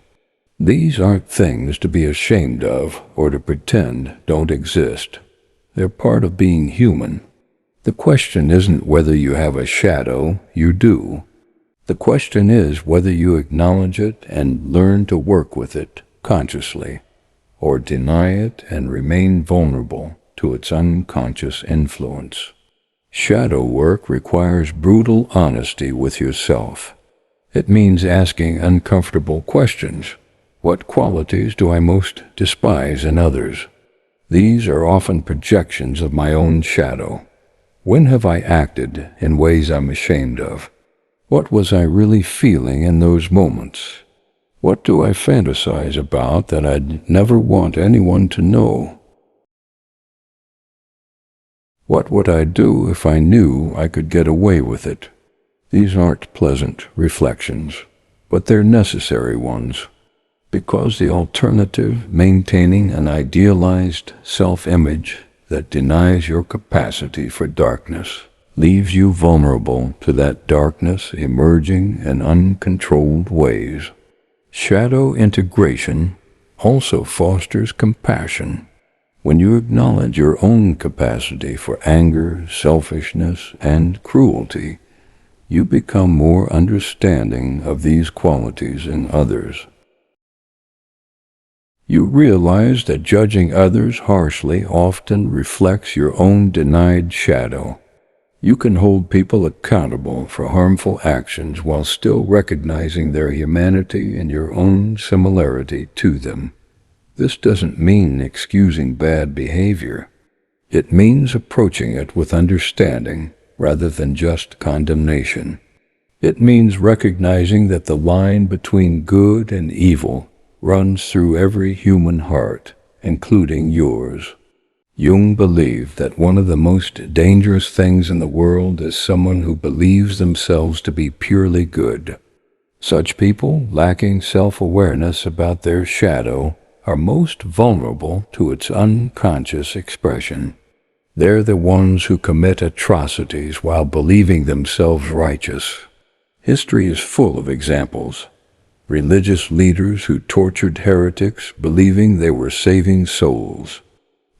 These aren't things to be ashamed of or to pretend don't exist. They're part of being human. The question isn't whether you have a shadow, you do. The question is whether you acknowledge it and learn to work with it consciously, or deny it and remain vulnerable, to its unconscious influence. Shadow work requires brutal honesty with yourself. It means asking uncomfortable questions. What qualities do I most despise in others? These are often projections of my own shadow. When have I acted in ways I'm ashamed of? What was I really feeling in those moments? What do I fantasize about that I'd never want anyone to know? What would I do if I knew I could get away with it? These aren't pleasant reflections, but they're necessary ones, because the alternative, maintaining an idealized self-image that denies your capacity for darkness, leaves you vulnerable to that darkness emerging in uncontrolled ways. Shadow integration also fosters compassion. When you acknowledge your own capacity for anger, selfishness, and cruelty, you become more understanding of these qualities in others. You realize that judging others harshly often reflects your own denied shadow. You can hold people accountable for harmful actions while still recognizing their humanity and your own similarity to them. This doesn't mean excusing bad behavior. It means approaching it with understanding rather than just condemnation. It means recognizing that the line between good and evil runs through every human heart, including yours. Jung believed that one of the most dangerous things in the world is someone who believes themselves to be purely good. Such people, lacking self-awareness about their shadow, are most vulnerable to its unconscious expression. They're the ones who commit atrocities while believing themselves righteous. History is full of examples. Religious leaders who tortured heretics believing they were saving souls.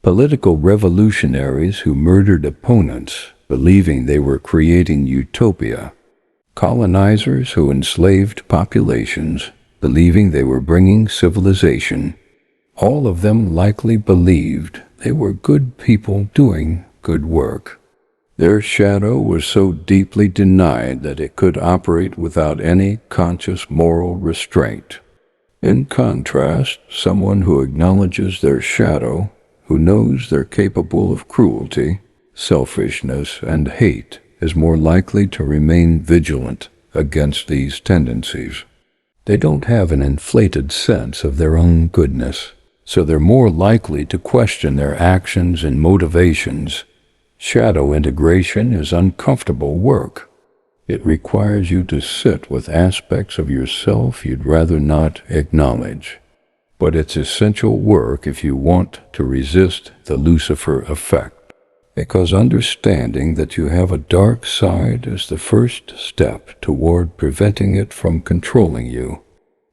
Political revolutionaries who murdered opponents believing they were creating utopia. Colonizers who enslaved populations believing they were bringing civilization. All of them likely believed they were good people doing good work. Their shadow was so deeply denied that it could operate without any conscious moral restraint. In contrast, someone who acknowledges their shadow, who knows they're capable of cruelty, selfishness, and hate, is more likely to remain vigilant against these tendencies. They don't have an inflated sense of their own goodness, so they're more likely to question their actions and motivations. Shadow integration is uncomfortable work. It requires you to sit with aspects of yourself you'd rather not acknowledge. But it's essential work if you want to resist the Lucifer effect, because understanding that you have a dark side is the first step toward preventing it from controlling you.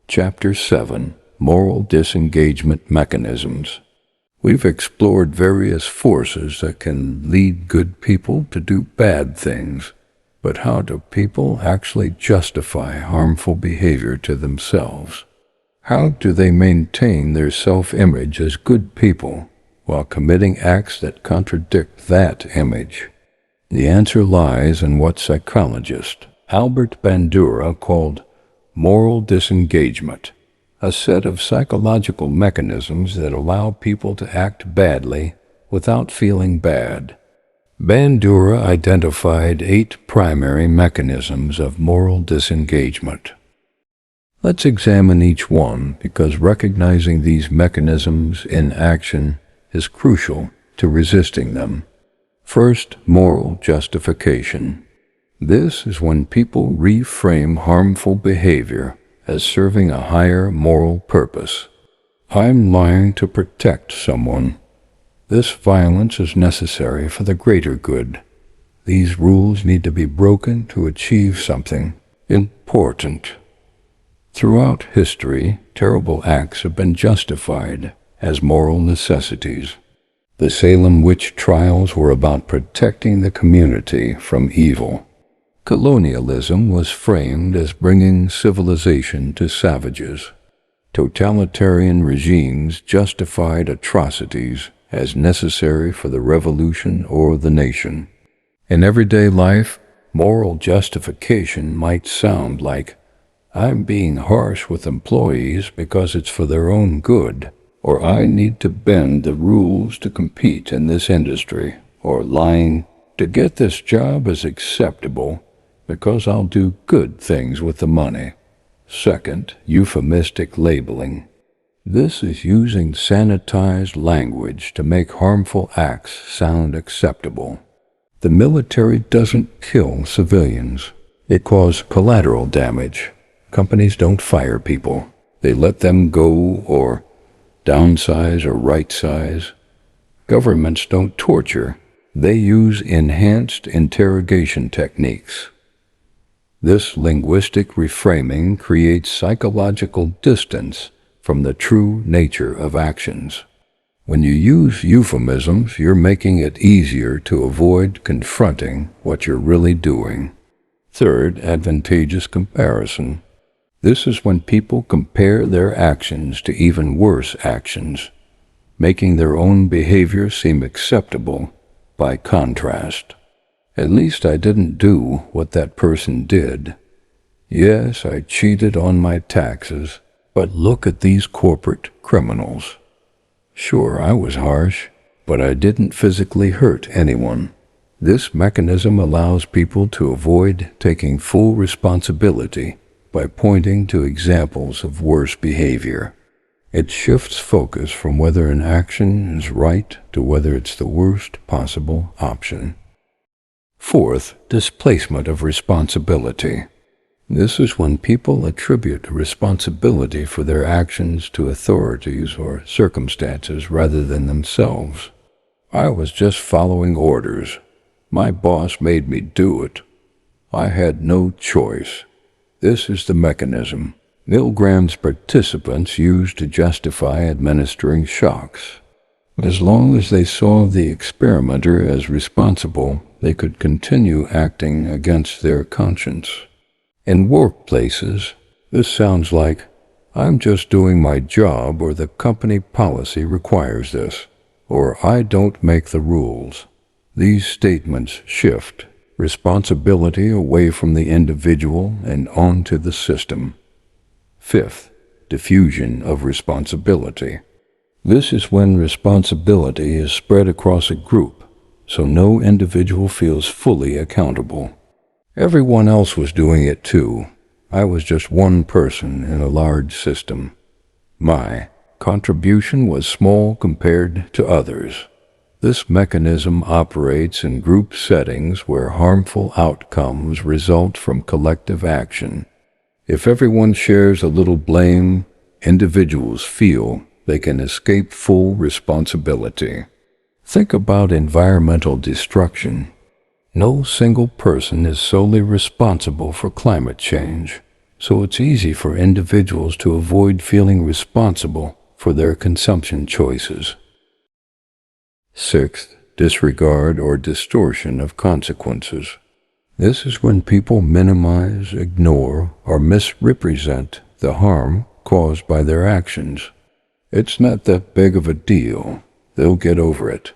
Chapter 7. Moral Disengagement Mechanisms. We've explored various forces that can lead good people to do bad things, but how do people actually justify harmful behavior to themselves? How do they maintain their self-image as good people while committing acts that contradict that image? The answer lies in what psychologist Albert Bandura called moral disengagement, a set of psychological mechanisms that allow people to act badly without feeling bad. Bandura identified 8 primary mechanisms of moral disengagement. Let's examine each one, because recognizing these mechanisms in action is crucial to resisting them. First, moral justification. This is when people reframe harmful behavior as serving a higher moral purpose. I'm lying to protect someone. This violence is necessary for the greater good. These rules need to be broken to achieve something important. Throughout history, terrible acts have been justified as moral necessities. The Salem witch trials were about protecting the community from evil. Colonialism was framed as bringing civilization to savages. Totalitarian regimes justified atrocities as necessary for the revolution or the nation. In everyday life, moral justification might sound like, I'm being harsh with employees because it's for their own good, or I need to bend the rules to compete in this industry, or lying to get this job is acceptable because I'll do good things with the money. Second, euphemistic labeling. This is using sanitized language to make harmful acts sound acceptable. The military doesn't kill civilians. It causes collateral damage. Companies don't fire people. They let them go or downsize or right-size. Governments don't torture. They use enhanced interrogation techniques. This linguistic reframing creates psychological distance from the true nature of actions. When you use euphemisms, you're making it easier to avoid confronting what you're really doing. Third, advantageous comparison. This is when people compare their actions to even worse actions, making their own behavior seem acceptable by contrast. At least I didn't do what that person did. Yes, I cheated on my taxes, but look at these corporate criminals. Sure, I was harsh, but I didn't physically hurt anyone. This mechanism allows people to avoid taking full responsibility by pointing to examples of worse behavior. It shifts focus from whether an action is right to whether it's the worst possible option. Fourth, displacement of responsibility. This is when people attribute responsibility for their actions to authorities or circumstances rather than themselves. I was just following orders. My boss made me do it. I had no choice. This is the mechanism Milgram's participants used to justify administering shocks. As long as they saw the experimenter as responsible, they could continue acting against their conscience. In workplaces, this sounds like, I'm just doing my job or the company policy requires this, or I don't make the rules. These statements shift responsibility away from the individual and onto the system. Fifth, diffusion of responsibility. This is when responsibility is spread across a group, so no individual feels fully accountable. Everyone else was doing it too. I was just one person in a large system. My contribution was small compared to others. This mechanism operates in group settings where harmful outcomes result from collective action. If everyone shares a little blame, individuals feel they can escape full responsibility. Think about environmental destruction. No single person is solely responsible for climate change, so it's easy for individuals to avoid feeling responsible for their consumption choices. Sixth, disregard or distortion of consequences. This is when people minimize, ignore, or misrepresent the harm caused by their actions. It's not that big of a deal. They'll get over it.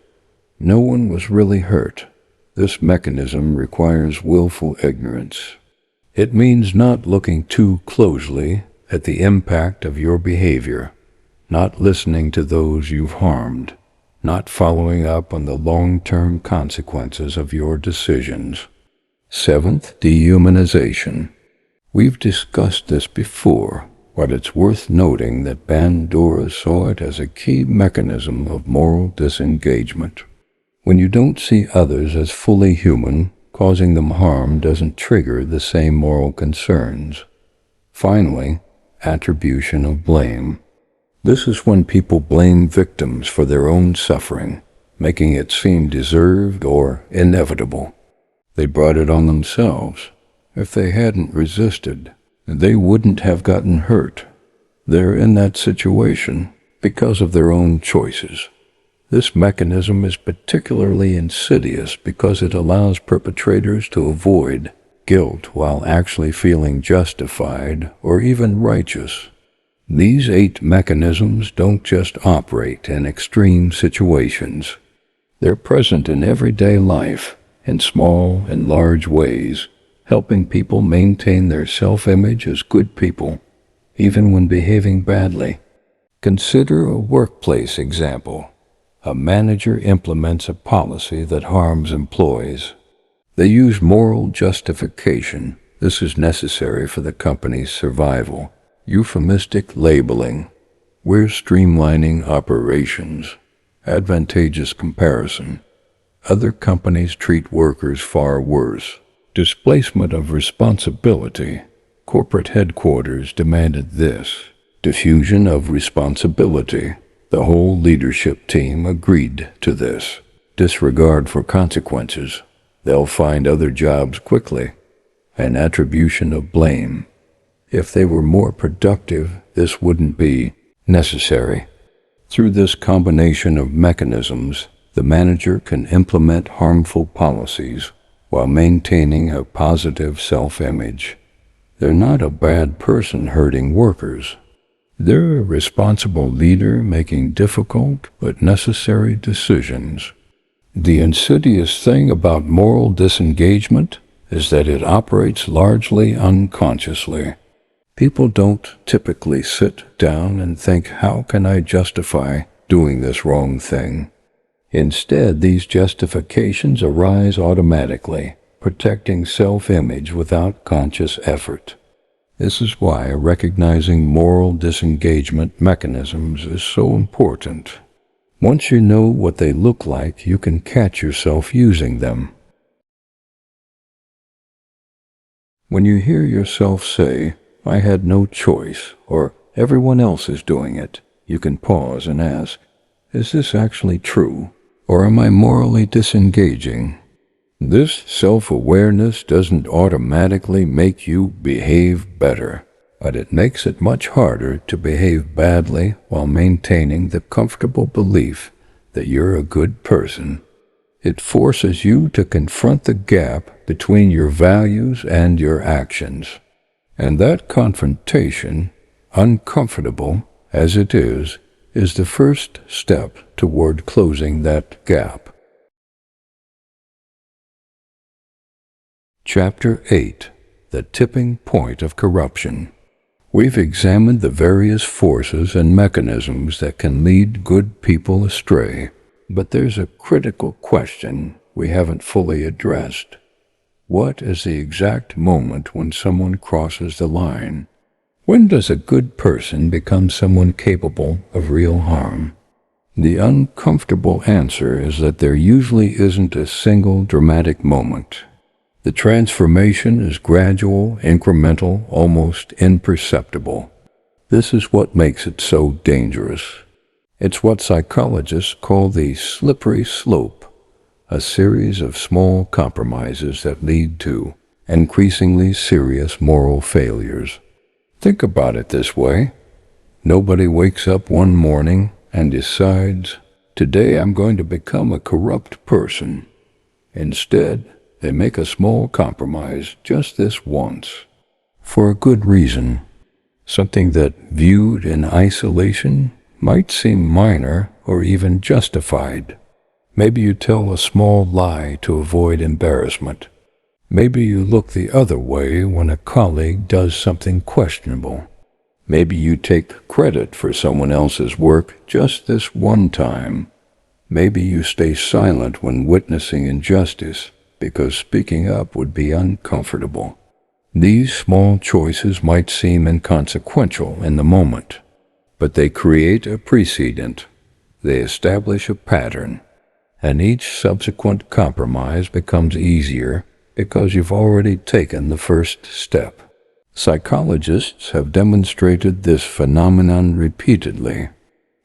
No one was really hurt. This mechanism requires willful ignorance. It means not looking too closely at the impact of your behavior, not listening to those you've harmed, not following up on the long-term consequences of your decisions. Seventh, dehumanization. We've discussed this before, but it's worth noting that Bandura saw it as a key mechanism of moral disengagement. When you don't see others as fully human, causing them harm doesn't trigger the same moral concerns. Finally, attribution of blame. This is when people blame victims for their own suffering, making it seem deserved or inevitable. They brought it on themselves. If they hadn't resisted, they wouldn't have gotten hurt. They're in that situation because of their own choices. This mechanism is particularly insidious because it allows perpetrators to avoid guilt while actually feeling justified or even righteous. These 8 mechanisms don't just operate in extreme situations. They're present in everyday life, in small and large ways, helping people maintain their self-image as good people, even when behaving badly. Consider a workplace example. A manager implements a policy that harms employees. They use moral justification. This is necessary for the company's survival. Euphemistic labeling. We're streamlining operations. Advantageous comparison. Other companies treat workers far worse. Displacement of responsibility. Corporate headquarters demanded this. Diffusion of responsibility. The whole leadership team agreed to this. Disregard for consequences. They'll find other jobs quickly. An attribution of blame. If they were more productive, this wouldn't be necessary. Through this combination of mechanisms, the manager can implement harmful policies while maintaining a positive self-image. They're not a bad person hurting workers. They're a responsible leader making difficult but necessary decisions. The insidious thing about moral disengagement is that it operates largely unconsciously. People don't typically sit down and think, how can I justify doing this wrong thing? Instead, these justifications arise automatically, protecting self-image without conscious effort. This is why recognizing moral disengagement mechanisms is so important. Once you know what they look like, you can catch yourself using them. When you hear yourself say, I had no choice, or everyone else is doing it, you can pause and ask, is this actually true, or am I morally disengaging? This self-awareness doesn't automatically make you behave better, but it makes it much harder to behave badly while maintaining the comfortable belief that you're a good person. It forces you to confront the gap between your values and your actions. And that confrontation, uncomfortable as it is the first step toward closing that gap. Chapter 8. The Tipping Point of Corruption. We've examined the various forces and mechanisms that can lead good people astray, but there's a critical question we haven't fully addressed. What is the exact moment when someone crosses the line? When does a good person become someone capable of real harm? The uncomfortable answer is that there usually isn't a single dramatic moment. The transformation is gradual, incremental, almost imperceptible. This is what makes it so dangerous. It's what psychologists call the slippery slope. A series of small compromises that lead to increasingly serious moral failures. Think about it this way. Nobody wakes up one morning and decides, today I'm going to become a corrupt person. Instead, they make a small compromise just this once. For a good reason. Something that, viewed in isolation, might seem minor or even justified. Maybe you tell a small lie to avoid embarrassment. Maybe you look the other way when a colleague does something questionable. Maybe you take credit for someone else's work just this one time. Maybe you stay silent when witnessing injustice because speaking up would be uncomfortable. These small choices might seem inconsequential in the moment, but they create a precedent. They establish a pattern. And each subsequent compromise becomes easier because you've already taken the first step. Psychologists have demonstrated this phenomenon repeatedly.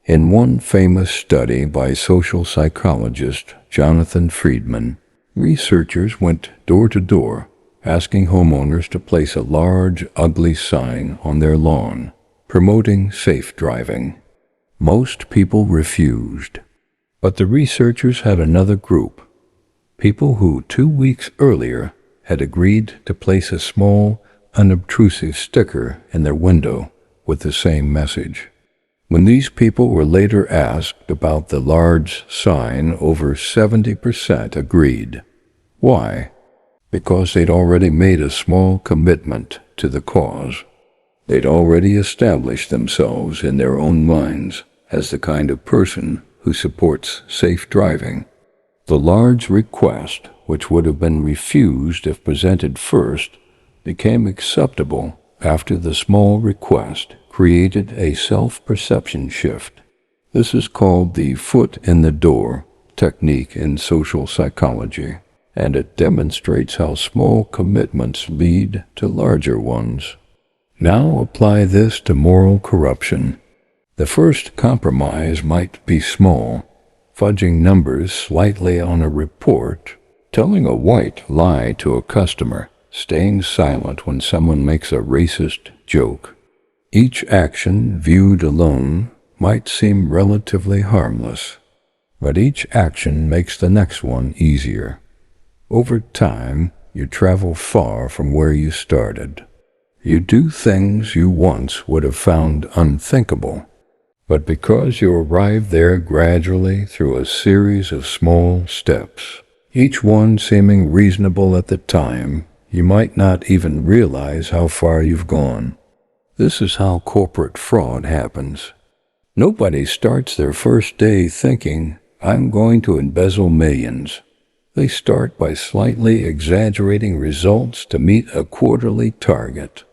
In one famous study by social psychologist Jonathan Friedman, researchers went door to door, asking homeowners to place a large, ugly sign on their lawn, promoting safe driving. Most people refused. But the researchers had another group, people who 2 weeks earlier had agreed to place a small, unobtrusive sticker in their window with the same message. When these people were later asked about the large sign, over 70% agreed. Why? Because they'd already made a small commitment to the cause. They'd already established themselves in their own minds as the kind of person who supports safe driving. The large request, which would have been refused if presented first, became acceptable after the small request created a self-perception shift. This is called the foot in the door technique in social psychology, and it demonstrates how small commitments lead to larger ones. Now apply this to moral corruption. The first compromise might be small, fudging numbers slightly on a report, telling a white lie to a customer, staying silent when someone makes a racist joke. Each action, viewed alone, might seem relatively harmless, but each action makes the next one easier. Over time, you travel far from where you started. You do things you once would have found unthinkable, but because you arrive there gradually through a series of small steps, each one seeming reasonable at the time, you might not even realize how far you've gone. This is how corporate fraud happens. Nobody starts their first day thinking, "I'm going to embezzle millions." They start by slightly exaggerating results to meet a quarterly target.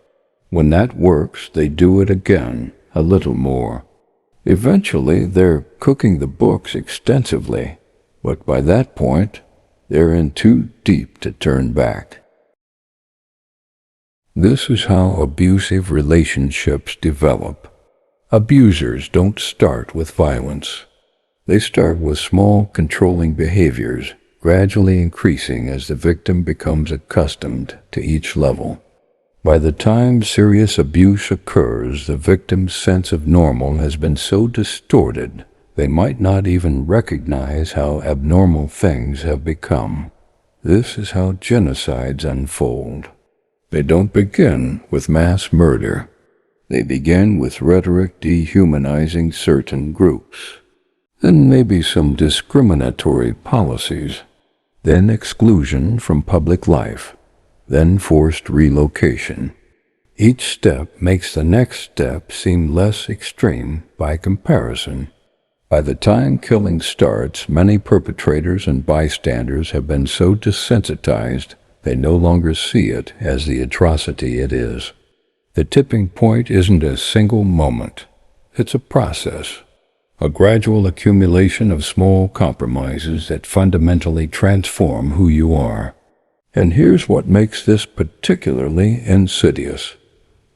When that works, they do it again, a little more. Eventually, they're cooking the books extensively, but by that point, they're in too deep to turn back. This is how abusive relationships develop. Abusers don't start with violence. They start with small, controlling behaviors, gradually increasing as the victim becomes accustomed to each level. By the time serious abuse occurs, the victim's sense of normal has been so distorted they might not even recognize how abnormal things have become. This is how genocides unfold. They don't begin with mass murder. They begin with rhetoric dehumanizing certain groups. Then maybe some discriminatory policies. Then exclusion from public life. Then forced relocation. Each step makes the next step seem less extreme by comparison. By the time killing starts, many perpetrators and bystanders have been so desensitized they no longer see it as the atrocity it is. The tipping point isn't a single moment. It's a process, a gradual accumulation of small compromises that fundamentally transform who you are. And here's what makes this particularly insidious.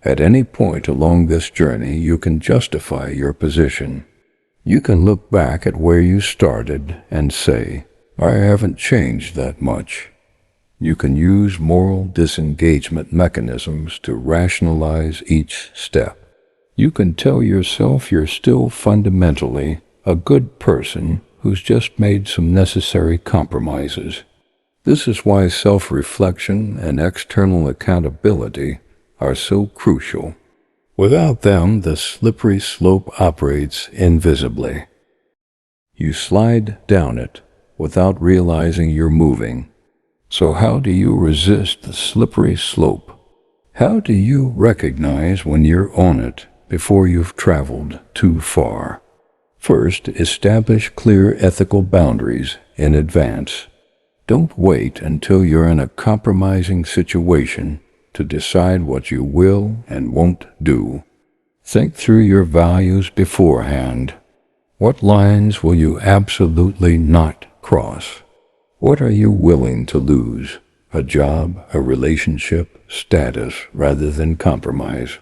At any point along this journey, you can justify your position. You can look back at where you started and say, "I haven't changed that much." You can use moral disengagement mechanisms to rationalize each step. You can tell yourself you're still fundamentally a good person who's just made some necessary compromises. This is why self-reflection and external accountability are so crucial. Without them, the slippery slope operates invisibly. You slide down it without realizing you're moving. So how do you resist the slippery slope? How do you recognize when you're on it before you've traveled too far? First, establish clear ethical boundaries in advance. Don't wait until you're in a compromising situation to decide what you will and won't do. Think through your values beforehand. What lines will you absolutely not cross? What are you willing to lose? A job, a relationship, status, rather than compromise?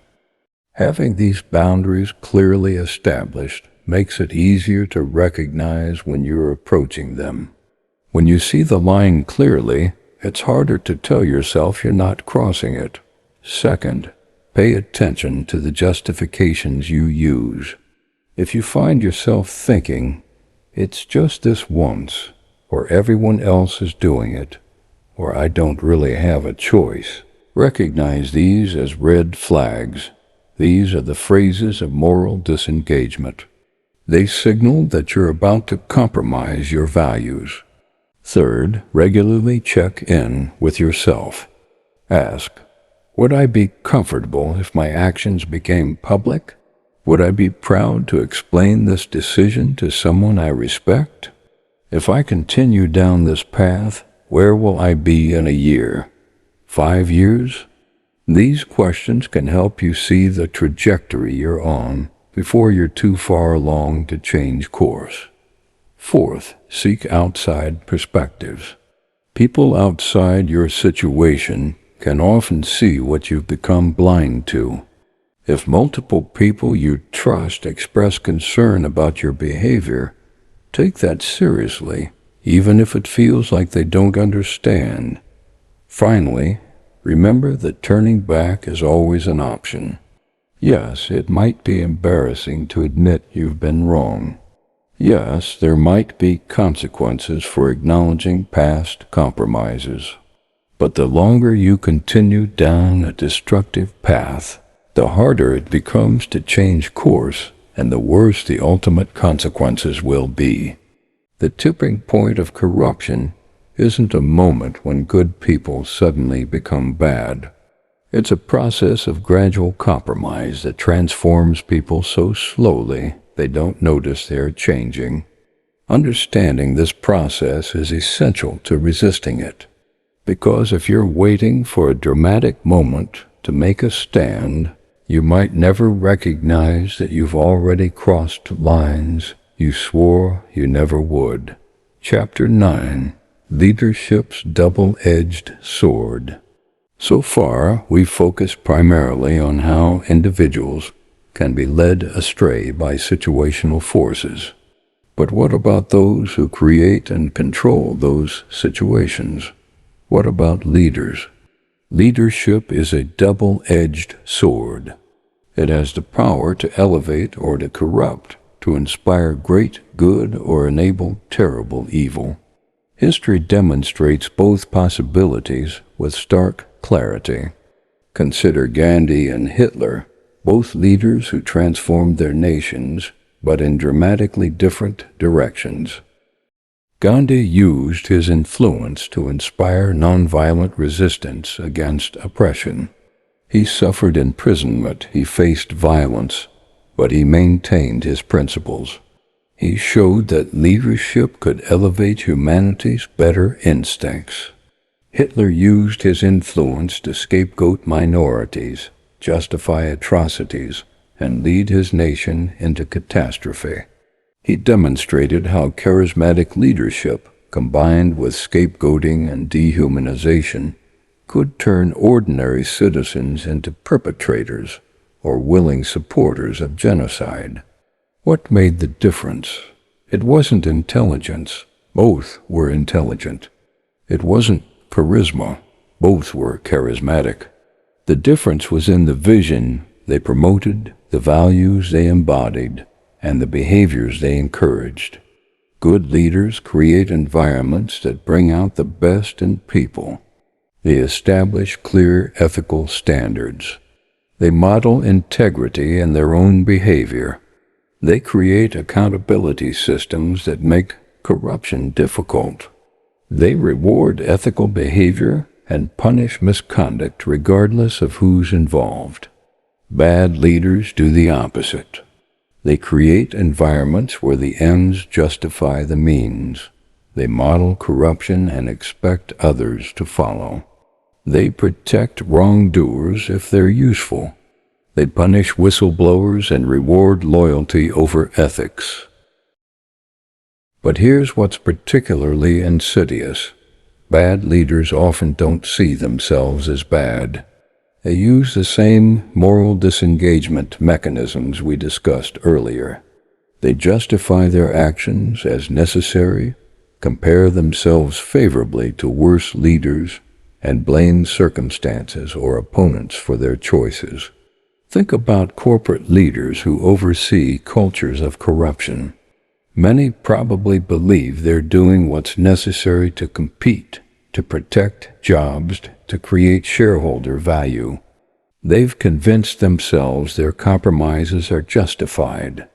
Having these boundaries clearly established makes it easier to recognize when you're approaching them. When you see the line clearly, it's harder to tell yourself you're not crossing it. Second, pay attention to the justifications you use. If you find yourself thinking, "It's just this once," or "everyone else is doing it," or "I don't really have a choice," recognize these as red flags. These are the phases of moral disengagement. They signal that you're about to compromise your values. Third, regularly check in with yourself. Ask, would I be comfortable if my actions became public? Would I be proud to explain this decision to someone I respect? If I continue down this path, where will I be in a year? 5 years? These questions can help you see the trajectory you're on before you're too far along to change course. Fourth, seek outside perspectives. People outside your situation can often see what you've become blind to. If multiple people you trust express concern about your behavior, take that seriously, even if it feels like they don't understand. Finally, remember that turning back is always an option. Yes, it might be embarrassing to admit you've been wrong. Yes, there might be consequences for acknowledging past compromises. But the longer you continue down a destructive path, the harder it becomes to change course, and the worse the ultimate consequences will be. The tipping point of corruption isn't a moment when good people suddenly become bad. It's a process of gradual compromise that transforms people so slowly they don't notice they're changing. Understanding this process is essential to resisting it, because if you're waiting for a dramatic moment to make a stand, you might never recognize that you've already crossed lines you swore you never would. Chapter 9. Leadership's Double-Edged Sword. So far, we've focused primarily on how individuals can be led astray by situational forces. But what about those who create and control those situations? What about leaders? Leadership is a double-edged sword. It has the power to elevate or to corrupt, to inspire great good or enable terrible evil. History demonstrates both possibilities with stark clarity. Consider Gandhi and Hitler, both leaders who transformed their nations, but in dramatically different directions. Gandhi used his influence to inspire nonviolent resistance against oppression. He suffered imprisonment, he faced violence, but he maintained his principles. He showed that leadership could elevate humanity's better instincts. Hitler used his influence to scapegoat minorities, justify atrocities, and lead his nation into catastrophe. He demonstrated how charismatic leadership, combined with scapegoating and dehumanization, could turn ordinary citizens into perpetrators or willing supporters of genocide. What made the difference? It wasn't intelligence. Both were intelligent. It wasn't charisma. Both were charismatic. The difference was in the vision they promoted, the values they embodied, and the behaviors they encouraged. Good leaders create environments that bring out the best in people. They establish clear ethical standards. They model integrity in their own behavior. They create accountability systems that make corruption difficult. They reward ethical behavior and punish misconduct regardless of who's involved. Bad leaders do the opposite. They create environments where the ends justify the means. They model corruption and expect others to follow. They protect wrongdoers if they're useful. They punish whistleblowers and reward loyalty over ethics. But here's what's particularly insidious. Bad leaders often don't see themselves as bad. They use the same moral disengagement mechanisms we discussed earlier. They justify their actions as necessary, compare themselves favorably to worse leaders, and blame circumstances or opponents for their choices. Think about corporate leaders who oversee cultures of corruption. Many probably believe they're doing what's necessary to compete, to protect jobs, to create shareholder value. They've convinced themselves their compromises are justified.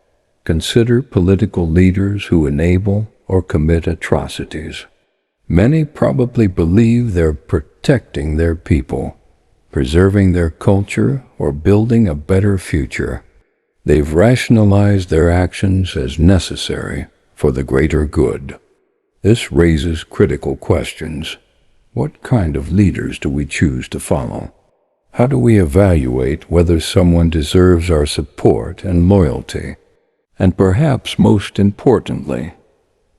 Consider political leaders who enable or commit atrocities. Many probably believe they're protecting their people, preserving their culture, or building a better future. They've rationalized their actions as necessary for the greater good. This raises critical questions. What kind of leaders do we choose to follow? How do we evaluate whether someone deserves our support and loyalty? And perhaps most importantly,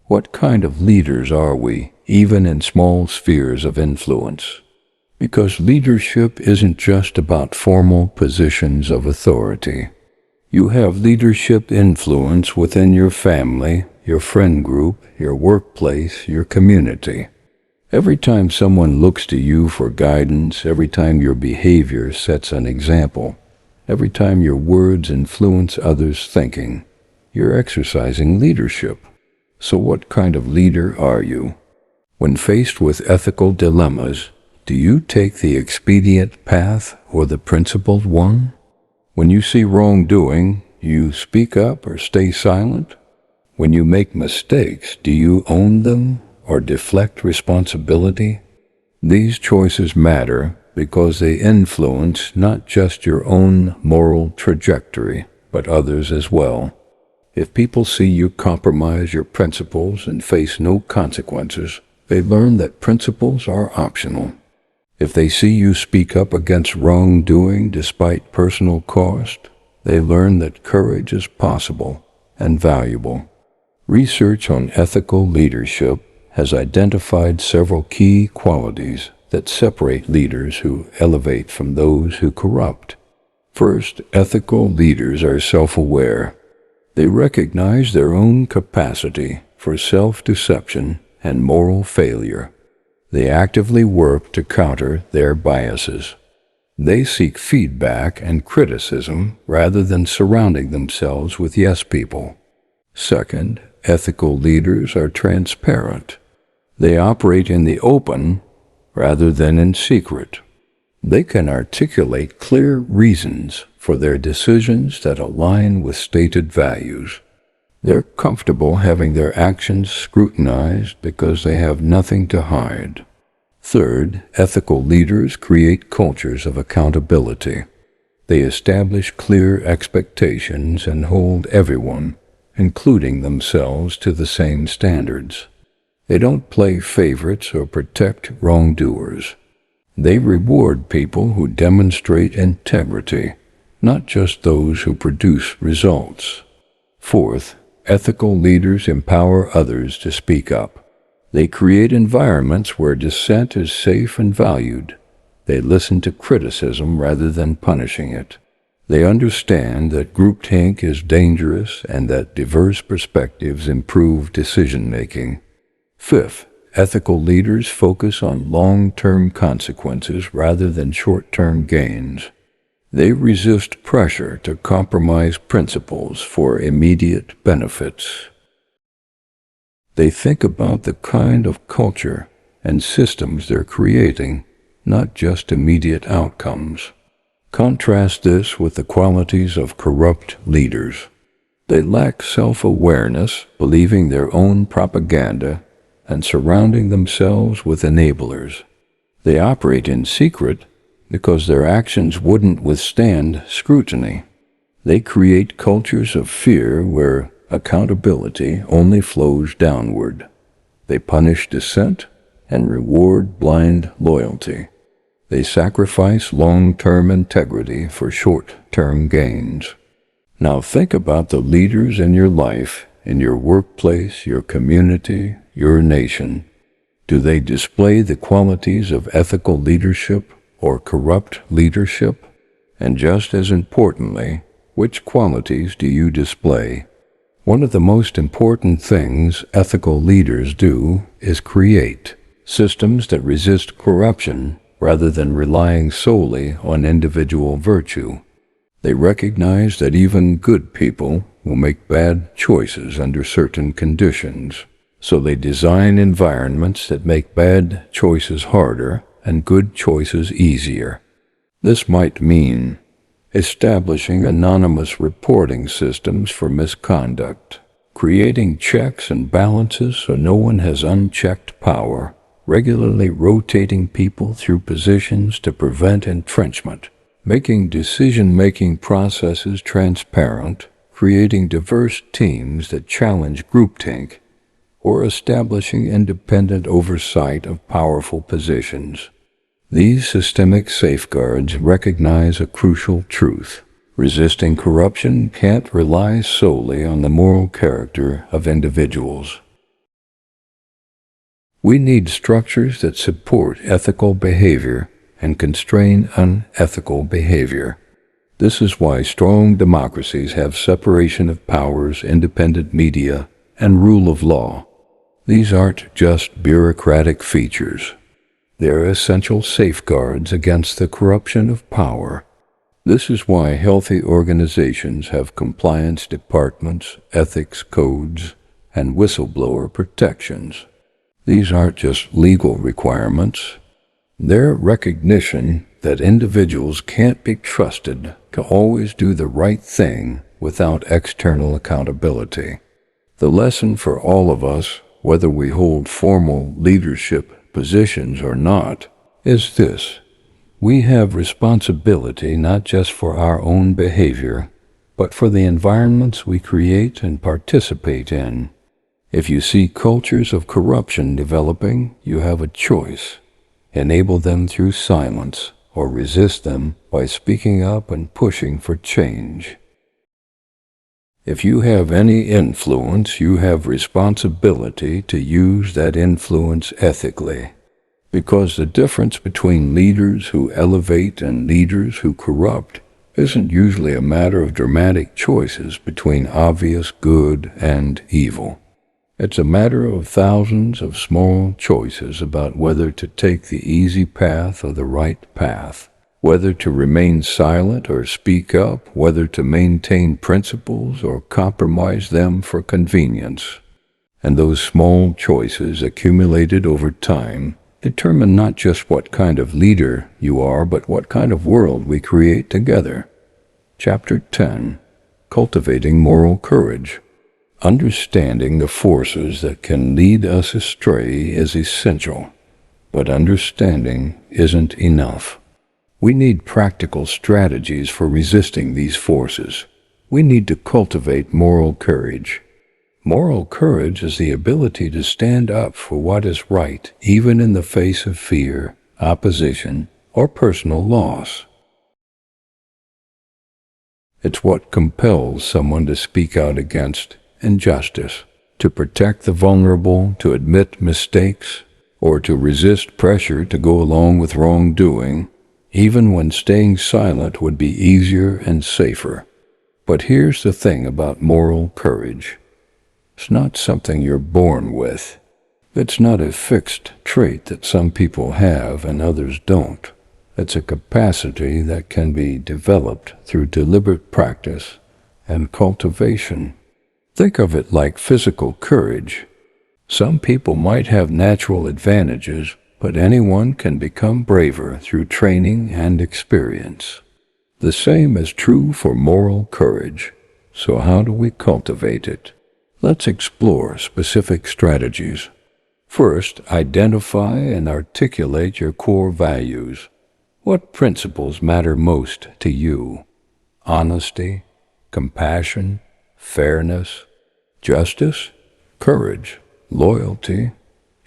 what kind of leaders are we, even in small spheres of influence? Because leadership isn't just about formal positions of authority. You have leadership influence within your family, your friend group, your workplace, your community. Every time someone looks to you for guidance, every time your behavior sets an example, every time your words influence others' thinking, you're exercising leadership. So what kind of leader are you? When faced with ethical dilemmas, do you take the expedient path or the principled one? When you see wrongdoing, you speak up or stay silent? When you make mistakes, do you own them or deflect responsibility? These choices matter because they influence not just your own moral trajectory, but others as well. If people see you compromise your principles and face no consequences, they learn that principles are optional. If they see you speak up against wrongdoing despite personal cost, they learn that courage is possible and valuable. Research on ethical leadership has identified several key qualities that separate leaders who elevate from those who corrupt. First, ethical leaders are self-aware. They recognize their own capacity for self-deception and moral failure. They actively work to counter their biases. They seek feedback and criticism rather than surrounding themselves with yes people. Second, ethical leaders are transparent. They operate in the open rather than in secret. They can articulate clear reasons for their decisions that align with stated values. They're comfortable having their actions scrutinized because they have nothing to hide. Third, ethical leaders create cultures of accountability. They establish clear expectations and hold everyone, including themselves, to the same standards. They don't play favorites or protect wrongdoers. They reward people who demonstrate integrity, not just those who produce results. Fourth, ethical leaders empower others to speak up. They create environments where dissent is safe and valued. They listen to criticism rather than punishing it. They understand that groupthink is dangerous and that diverse perspectives improve decision-making. Fifth, ethical leaders focus on long-term consequences rather than short-term gains. They resist pressure to compromise principles for immediate benefits. They think about the kind of culture and systems they're creating, not just immediate outcomes. Contrast this with the qualities of corrupt leaders. They lack self-awareness, believing their own propaganda, and surrounding themselves with enablers. They operate in secret because their actions wouldn't withstand scrutiny. They create cultures of fear where accountability only flows downward. They punish dissent and reward blind loyalty. They sacrifice long-term integrity for short-term gains. Now think about the leaders in your life, in your workplace, your community, your nation. Do they display the qualities of ethical leadership or corrupt leadership? And just as importantly, which qualities do you display? One of the most important things ethical leaders do is create systems that resist corruption rather than relying solely on individual virtue. They recognize that even good people will make bad choices under certain conditions, so they design environments that make bad choices harder and good choices easier. This might mean establishing anonymous reporting systems for misconduct, creating checks and balances so no one has unchecked power, regularly rotating people through positions to prevent entrenchment, making decision-making processes transparent, creating diverse teams that challenge groupthink, or establishing independent oversight of powerful positions. These systemic safeguards recognize a crucial truth. Resisting corruption can't rely solely on the moral character of individuals. We need structures that support ethical behavior and constrain unethical behavior. This is why strong democracies have separation of powers, independent media, and rule of law. These aren't just bureaucratic features. They're essential safeguards against the corruption of power. This is why healthy organizations have compliance departments, ethics codes, and whistleblower protections. These aren't just legal requirements. They're recognition that individuals can't be trusted to always do the right thing without external accountability. The lesson for all of us, whether we hold formal leadership positions or not, is this. We have responsibility not just for our own behavior, but for the environments we create and participate in. If you see cultures of corruption developing, you have a choice. Enable them through silence, or resist them by speaking up and pushing for change. If you have any influence, you have responsibility to use that influence ethically. Because the difference between leaders who elevate and leaders who corrupt isn't usually a matter of dramatic choices between obvious good and evil. It's a matter of thousands of small choices about whether to take the easy path or the right path, whether to remain silent or speak up, whether to maintain principles or compromise them for convenience. And those small choices accumulated over time determine not just what kind of leader you are, but what kind of world we create together. Chapter 10. Cultivating Moral Courage. Understanding the forces that can lead us astray is essential, but understanding isn't enough. We need practical strategies for resisting these forces. We need to cultivate moral courage. Moral courage is the ability to stand up for what is right, even in the face of fear, opposition, or personal loss. It's what compels someone to speak out against injustice, to protect the vulnerable, to admit mistakes, or to resist pressure to go along with wrongdoing, even when staying silent would be easier and safer. But here's the thing about moral courage. It's not something you're born with. It's not a fixed trait that some people have and others don't. It's a capacity that can be developed through deliberate practice and cultivation. Think of it like physical courage. Some people might have natural advantages, but anyone can become braver through training and experience. The same is true for moral courage. So how do we cultivate it? Let's explore specific strategies. First, identify and articulate your core values. What principles matter most to you? Honesty, compassion, fairness, justice, courage, loyalty,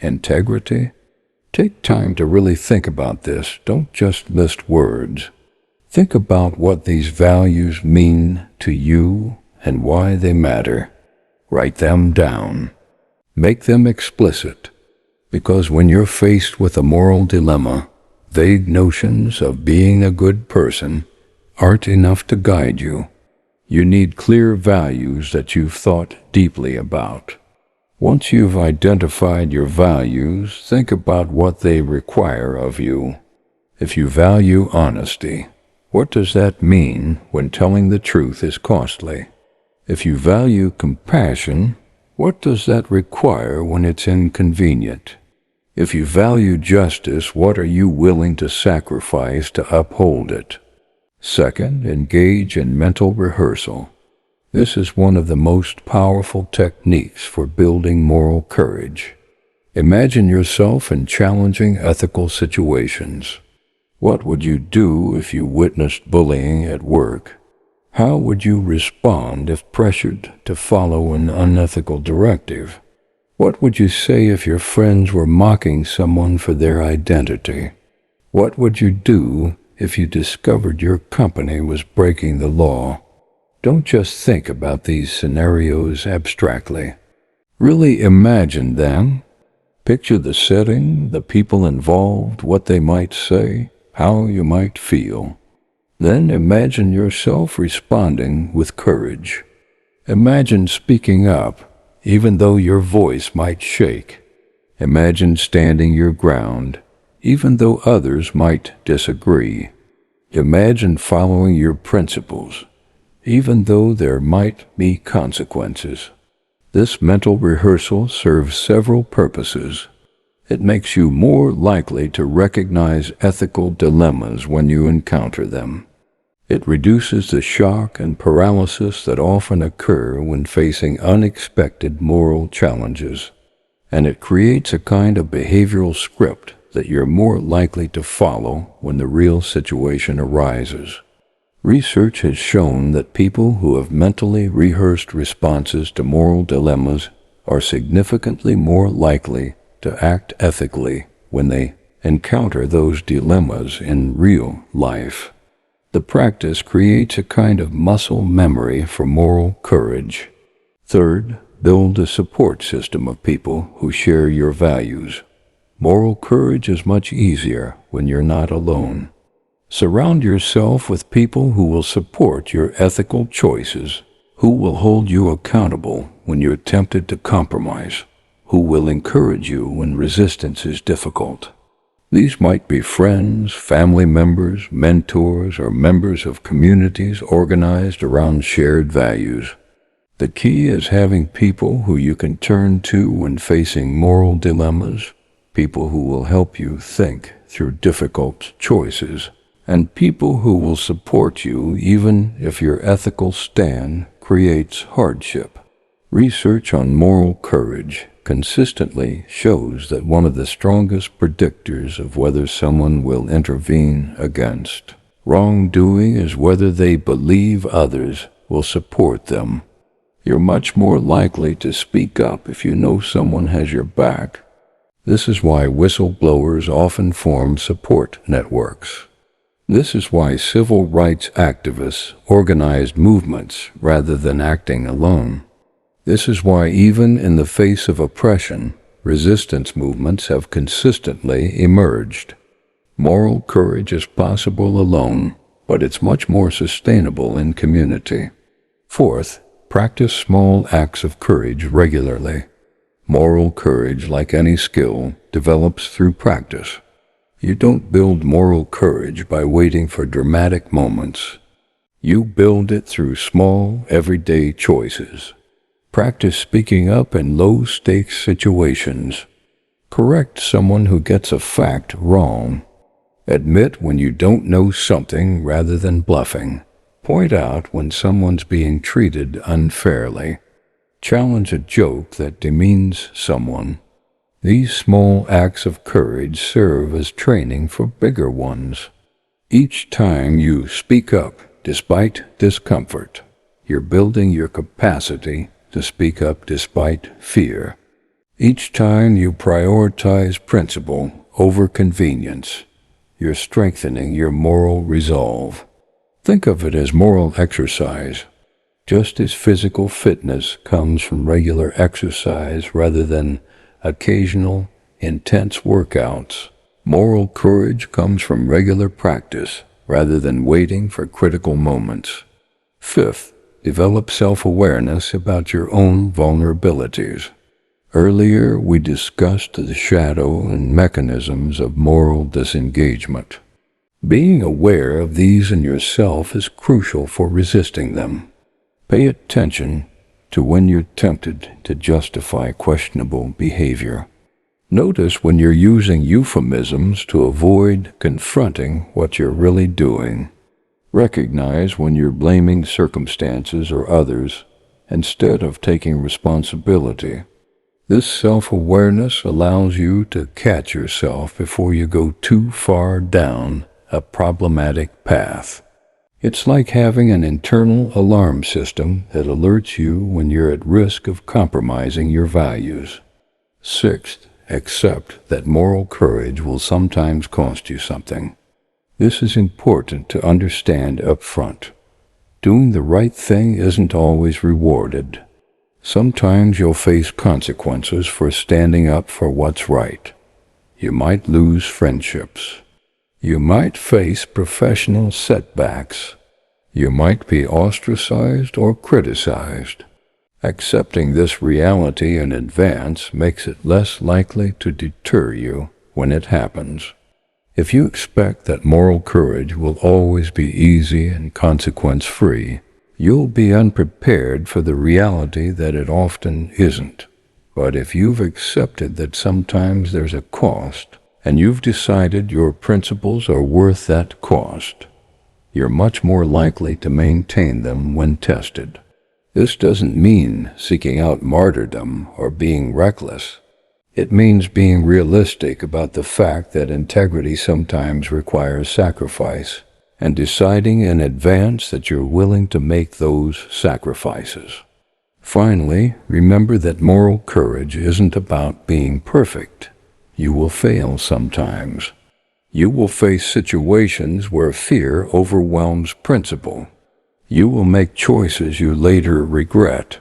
integrity. Take time to really think about this. Don't just list words. Think about what these values mean to you and why they matter. Write them down. Make them explicit. Because when you're faced with a moral dilemma, vague notions of being a good person aren't enough to guide you. You need clear values that you've thought deeply about. Once you've identified your values, think about what they require of you. If you value honesty, what does that mean when telling the truth is costly? If you value compassion, what does that require when it's inconvenient? If you value justice, what are you willing to sacrifice to uphold it? Second, engage in mental rehearsal. This is one of the most powerful techniques for building moral courage. Imagine yourself in challenging ethical situations. What would you do if you witnessed bullying at work? How would you respond if pressured to follow an unethical directive? What would you say if your friends were mocking someone for their identity? What would you do if you discovered your company was breaking the law? Don't just think about these scenarios abstractly. Really imagine them. Picture the setting, the people involved, what they might say, how you might feel. Then imagine yourself responding with courage. Imagine speaking up, even though your voice might shake. Imagine standing your ground, even though others might disagree. Imagine following your principles, even though there might be consequences. This mental rehearsal serves several purposes. It makes you more likely to recognize ethical dilemmas when you encounter them. It reduces the shock and paralysis that often occur when facing unexpected moral challenges. And it creates a kind of behavioral script that you're more likely to follow when the real situation arises. Research has shown that people who have mentally rehearsed responses to moral dilemmas are significantly more likely to act ethically when they encounter those dilemmas in real life. The practice creates a kind of muscle memory for moral courage. Third, build a support system of people who share your values. Moral courage is much easier when you're not alone. Surround yourself with people who will support your ethical choices, who will hold you accountable when you're tempted to compromise, who will encourage you when resistance is difficult. These might be friends, family members, mentors, or members of communities organized around shared values. The key is having people who you can turn to when facing moral dilemmas, people who will help you think through difficult choices, and people who will support you even if your ethical stand creates hardship. Research on moral courage consistently shows that one of the strongest predictors of whether someone will intervene against wrongdoing is whether they believe others will support them. You're much more likely to speak up if you know someone has your back. This is why whistleblowers often form support networks. This is why civil rights activists organized movements rather than acting alone. This is why even in the face of oppression, resistance movements have consistently emerged. Moral courage is possible alone, but it's much more sustainable in community. Fourth, practice small acts of courage regularly. Moral courage, like any skill, develops through practice. You don't build moral courage by waiting for dramatic moments. You build it through small, everyday choices. Practice speaking up in low-stakes situations. Correct someone who gets a fact wrong. Admit when you don't know something rather than bluffing. Point out when someone's being treated unfairly. Challenge a joke that demeans someone. These small acts of courage serve as training for bigger ones. Each time you speak up despite discomfort, you're building your capacity to speak up despite fear. Each time you prioritize principle over convenience, you're strengthening your moral resolve. Think of it as moral exercise. Just as physical fitness comes from regular exercise rather than occasional, intense workouts, moral courage comes from regular practice rather than waiting for critical moments. Fifth, develop self-awareness about your own vulnerabilities. Earlier, we discussed the shadow and mechanisms of moral disengagement. Being aware of these in yourself is crucial for resisting them. Pay attention to when you're tempted to justify questionable behavior. Notice when you're using euphemisms to avoid confronting what you're really doing. Recognize when you're blaming circumstances or others instead of taking responsibility. This self-awareness allows you to catch yourself before you go too far down a problematic path. It's like having an internal alarm system that alerts you when you're at risk of compromising your values. Sixth, accept that moral courage will sometimes cost you something. This is important to understand up front. Doing the right thing isn't always rewarded. Sometimes you'll face consequences for standing up for what's right. You might lose friendships. You might face professional setbacks. You might be ostracized or criticized. Accepting this reality in advance makes it less likely to deter you when it happens. If you expect that moral courage will always be easy and consequence-free, you'll be unprepared for the reality that it often isn't. But if you've accepted that sometimes there's a cost, and you've decided your principles are worth that cost, you're much more likely to maintain them when tested. This doesn't mean seeking out martyrdom or being reckless. It means being realistic about the fact that integrity sometimes requires sacrifice, and deciding in advance that you're willing to make those sacrifices. Finally, remember that moral courage isn't about being perfect. You will fail sometimes. You will face situations where fear overwhelms principle. You will make choices you later regret.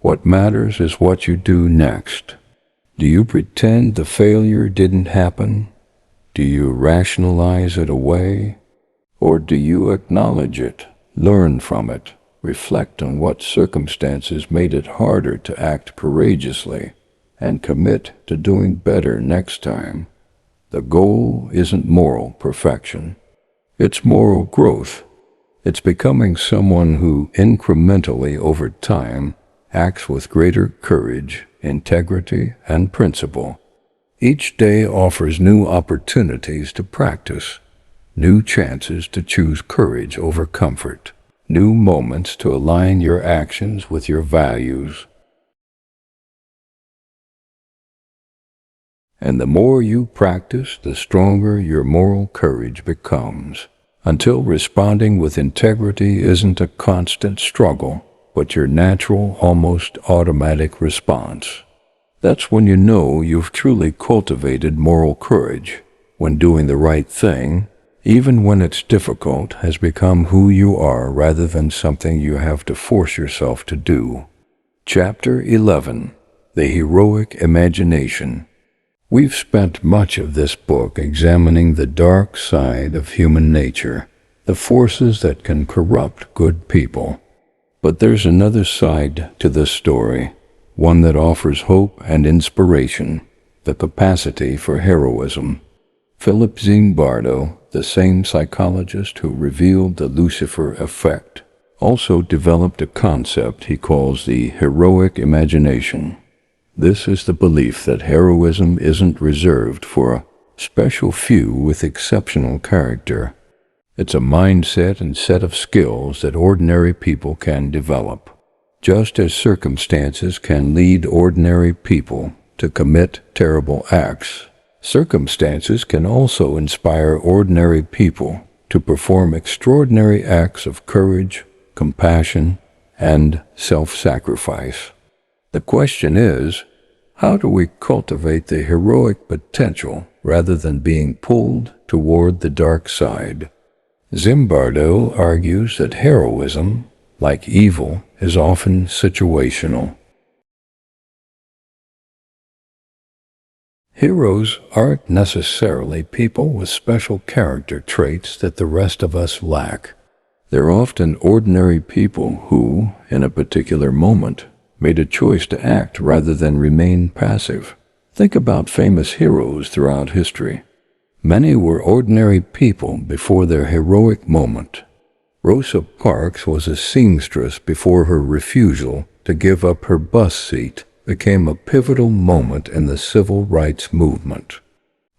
What matters is what you do next. Do you pretend the failure didn't happen? Do you rationalize it away? Or do you acknowledge it, learn from it, reflect on what circumstances made it harder to act courageously, and commit to doing better next time? The goal isn't moral perfection. It's moral growth. It's becoming someone who incrementally over time acts with greater courage, integrity, and principle. Each day offers new opportunities to practice, new chances to choose courage over comfort, new moments to align your actions with your values. And the more you practice, the stronger your moral courage becomes, until responding with integrity isn't a constant struggle, but your natural, almost automatic response. That's when you know you've truly cultivated moral courage, when doing the right thing, even when it's difficult, has become who you are rather than something you have to force yourself to do. Chapter 11. The Heroic Imagination. We've spent much of this book examining the dark side of human nature, the forces that can corrupt good people. But there's another side to this story, one that offers hope and inspiration, the capacity for heroism. Philip Zimbardo, the same psychologist who revealed the Lucifer Effect, also developed a concept he calls the heroic imagination. This is the belief that heroism isn't reserved for a special few with exceptional character. It's a mindset and set of skills that ordinary people can develop. Just as circumstances can lead ordinary people to commit terrible acts, circumstances can also inspire ordinary people to perform extraordinary acts of courage, compassion, and self-sacrifice. The question is, how do we cultivate the heroic potential rather than being pulled toward the dark side? Zimbardo argues that heroism, like evil, is often situational. Heroes aren't necessarily people with special character traits that the rest of us lack. They're often ordinary people who, in a particular moment, made a choice to act rather than remain passive. Think about famous heroes throughout history. Many were ordinary people before their heroic moment. Rosa Parks was a seamstress before her refusal to give up her bus seat became a pivotal moment in the civil rights movement.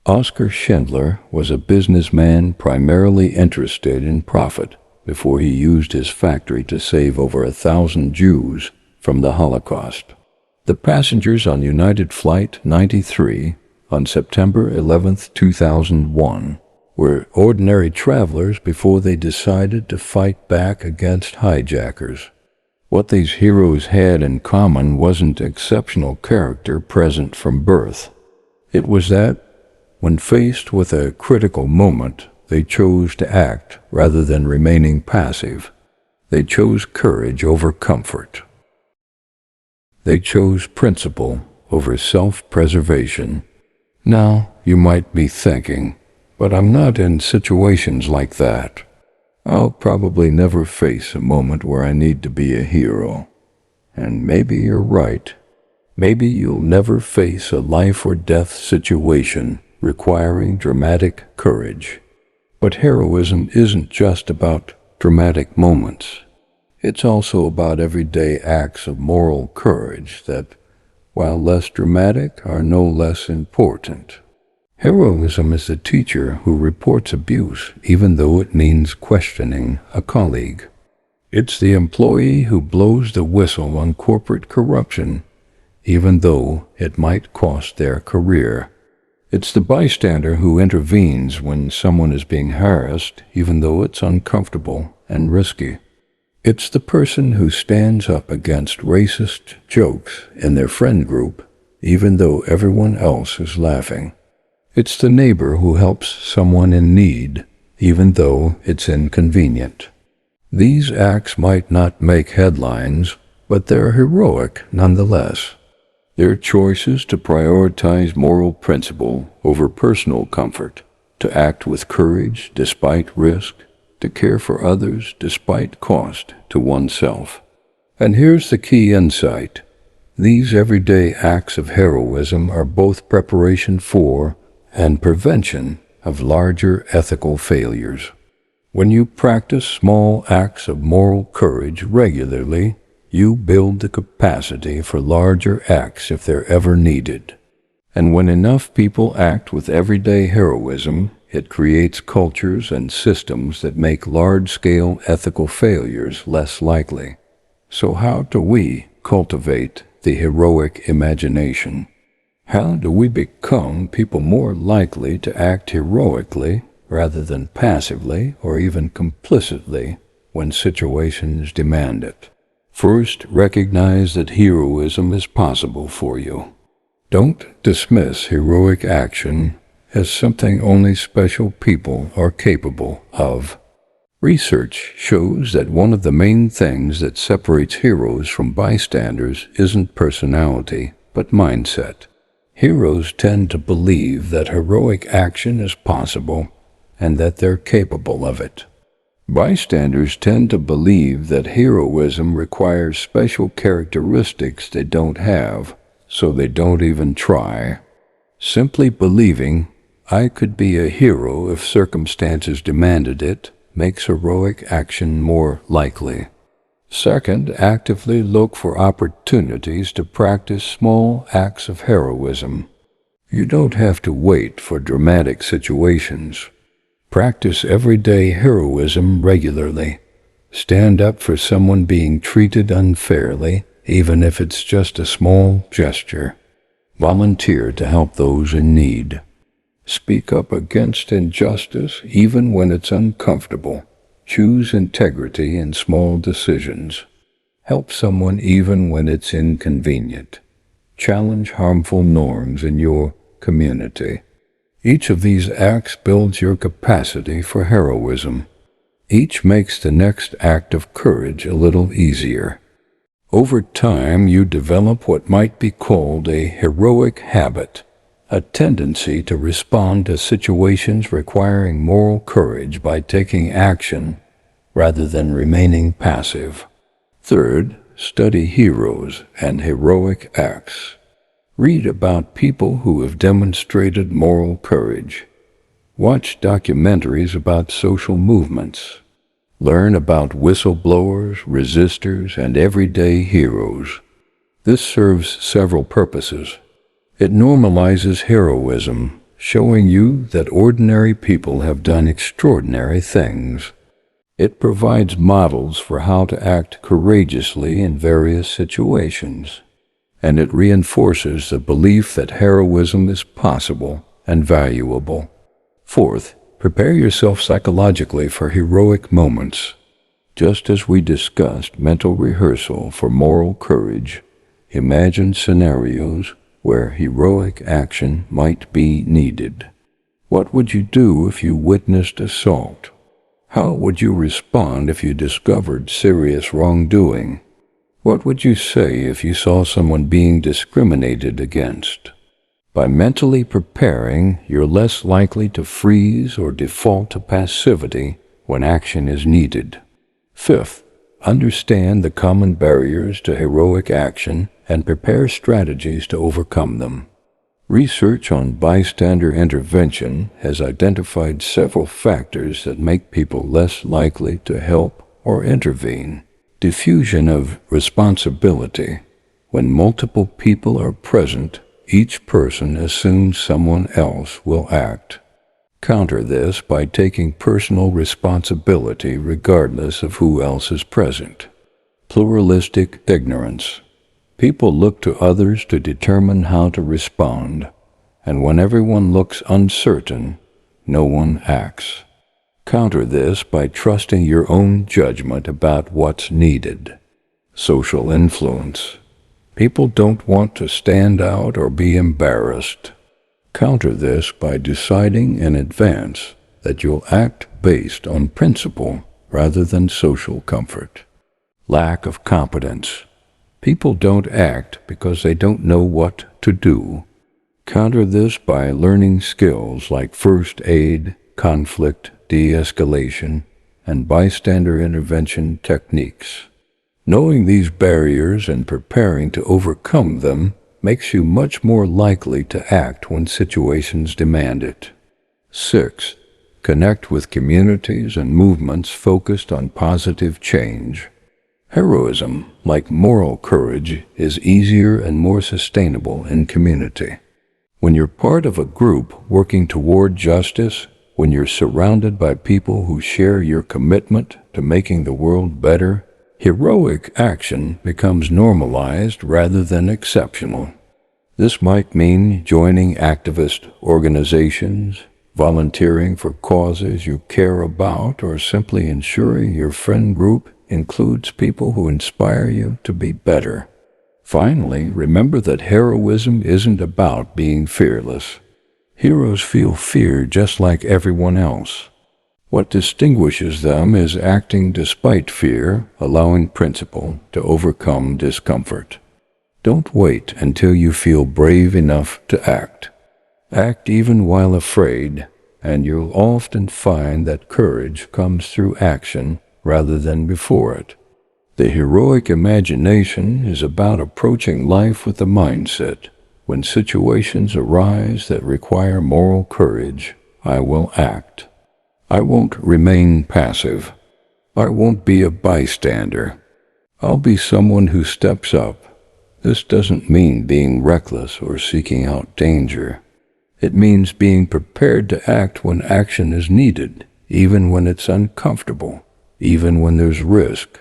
Oskar Schindler was a businessman primarily interested in profit before he used his factory to save over 1,000 Jews from the Holocaust. The passengers on United Flight 93 on September 11, 2001, were ordinary travelers before they decided to fight back against hijackers. What these heroes had in common wasn't exceptional character present from birth. It was that, when faced with a critical moment, they chose to act rather than remaining passive. They chose courage over comfort. They chose principle over self-preservation. Now, you might be thinking, but I'm not in situations like that. I'll probably never face a moment where I need to be a hero. And maybe you're right. Maybe you'll never face a life or death situation requiring dramatic courage. But heroism isn't just about dramatic moments. It's also about everyday acts of moral courage that, while less dramatic, are no less important. Heroism is the teacher who reports abuse even though it means questioning a colleague. It's the employee who blows the whistle on corporate corruption even though it might cost their career. It's the bystander who intervenes when someone is being harassed even though it's uncomfortable and risky. It's the person who stands up against racist jokes in their friend group even though everyone else is laughing. It's the neighbor who helps someone in need, even though it's inconvenient. These acts might not make headlines, but they're heroic nonetheless. They're choices to prioritize moral principle over personal comfort, to act with courage despite risk, to care for others despite cost to oneself. And here's the key insight. These everyday acts of heroism are both preparation for and prevention of larger ethical failures. When you practice small acts of moral courage regularly, you build the capacity for larger acts if they're ever needed. And when enough people act with everyday heroism, it creates cultures and systems that make large-scale ethical failures less likely. So how do we cultivate the heroic imagination? How do we become people more likely to act heroically rather than passively or even complicitly when situations demand it? First, recognize that heroism is possible for you. Don't dismiss heroic action as something only special people are capable of. Research shows that one of the main things that separates heroes from bystanders isn't personality, but mindset. Heroes tend to believe that heroic action is possible and that they're capable of it. Bystanders tend to believe that heroism requires special characteristics they don't have, so they don't even try. Simply believing, I could be a hero if circumstances demanded it, makes heroic action more likely. Second, actively look for opportunities to practice small acts of heroism. You don't have to wait for dramatic situations. Practice everyday heroism regularly. Stand up for someone being treated unfairly, even if it's just a small gesture. Volunteer to help those in need. Speak up against injustice even when it's uncomfortable. Choose integrity in small decisions. Help someone even when it's inconvenient. Challenge harmful norms in your community. Each of these acts builds your capacity for heroism. Each makes the next act of courage a little easier. Over time, you develop what might be called a heroic habit, a tendency to respond to situations requiring moral courage by taking action rather than remaining passive. Third, study heroes and heroic acts. Read about people who have demonstrated moral courage. Watch documentaries about social movements. Learn about whistleblowers, resistors, and everyday heroes. This serves several purposes. It normalizes heroism, showing you that ordinary people have done extraordinary things. It provides models for how to act courageously in various situations. And it reinforces the belief that heroism is possible and valuable. Fourth, prepare yourself psychologically for heroic moments. Just as we discussed mental rehearsal for moral courage, imagine scenarios where heroic action might be needed. What would you do if you witnessed assault? How would you respond if you discovered serious wrongdoing? What would you say if you saw someone being discriminated against? By mentally preparing, you're less likely to freeze or default to passivity when action is needed. Fifth, understand the common barriers to heroic action and prepare strategies to overcome them. Research on bystander intervention has identified several factors that make people less likely to help or intervene. Diffusion of responsibility. When multiple people are present, each person assumes someone else will act. Counter this by taking personal responsibility regardless of who else is present. Pluralistic ignorance. People look to others to determine how to respond, and when everyone looks uncertain, no one acts. Counter this by trusting your own judgment about what's needed. Social influence. People don't want to stand out or be embarrassed. Counter this by deciding in advance that you'll act based on principle rather than social comfort. Lack of competence. People don't act because they don't know what to do. Counter this by learning skills like first aid, conflict de-escalation, and bystander intervention techniques. Knowing these barriers and preparing to overcome them makes you much more likely to act when situations demand it. 6. Connect with communities and movements focused on positive change. Heroism, like moral courage, is easier and more sustainable in community. When you're part of a group working toward justice, when you're surrounded by people who share your commitment to making the world better, heroic action becomes normalized rather than exceptional. This might mean joining activist organizations, volunteering for causes you care about, or simply ensuring your friend group includes people who inspire you to be better. Finally, remember that heroism isn't about being fearless. Heroes feel fear just like everyone else. What distinguishes them is acting despite fear, allowing principle to overcome discomfort. Don't wait until you feel brave enough to act. Act even while afraid, and you'll often find that courage comes through action rather than before it. The heroic imagination is about approaching life with the mindset, when situations arise that require moral courage, I will act. I won't remain passive. I won't be a bystander. I'll be someone who steps up. This doesn't mean being reckless or seeking out danger. It means being prepared to act when action is needed, even when it's uncomfortable, even when there's risk,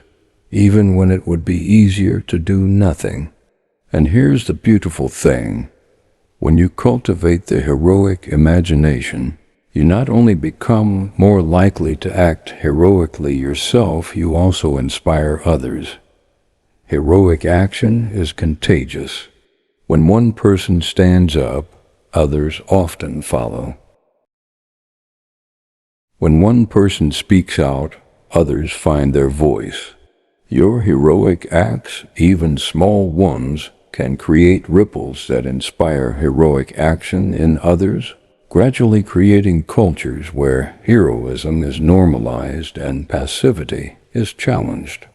even when it would be easier to do nothing. And here's the beautiful thing. When you cultivate the heroic imagination, you not only become more likely to act heroically yourself, you also inspire others. Heroic action is contagious. When one person stands up, others often follow. When one person speaks out, others find their voice. Your heroic acts, even small ones, can create ripples that inspire heroic action in others, gradually creating cultures where heroism is normalized and passivity is challenged.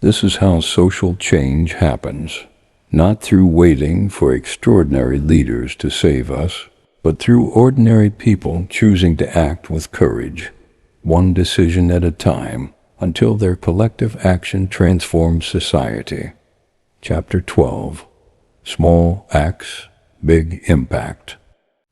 This is how social change happens, not through waiting for extraordinary leaders to save us, but through ordinary people choosing to act with courage, one decision at a time, until their collective action transforms society. Chapter 12. Small acts, big impact.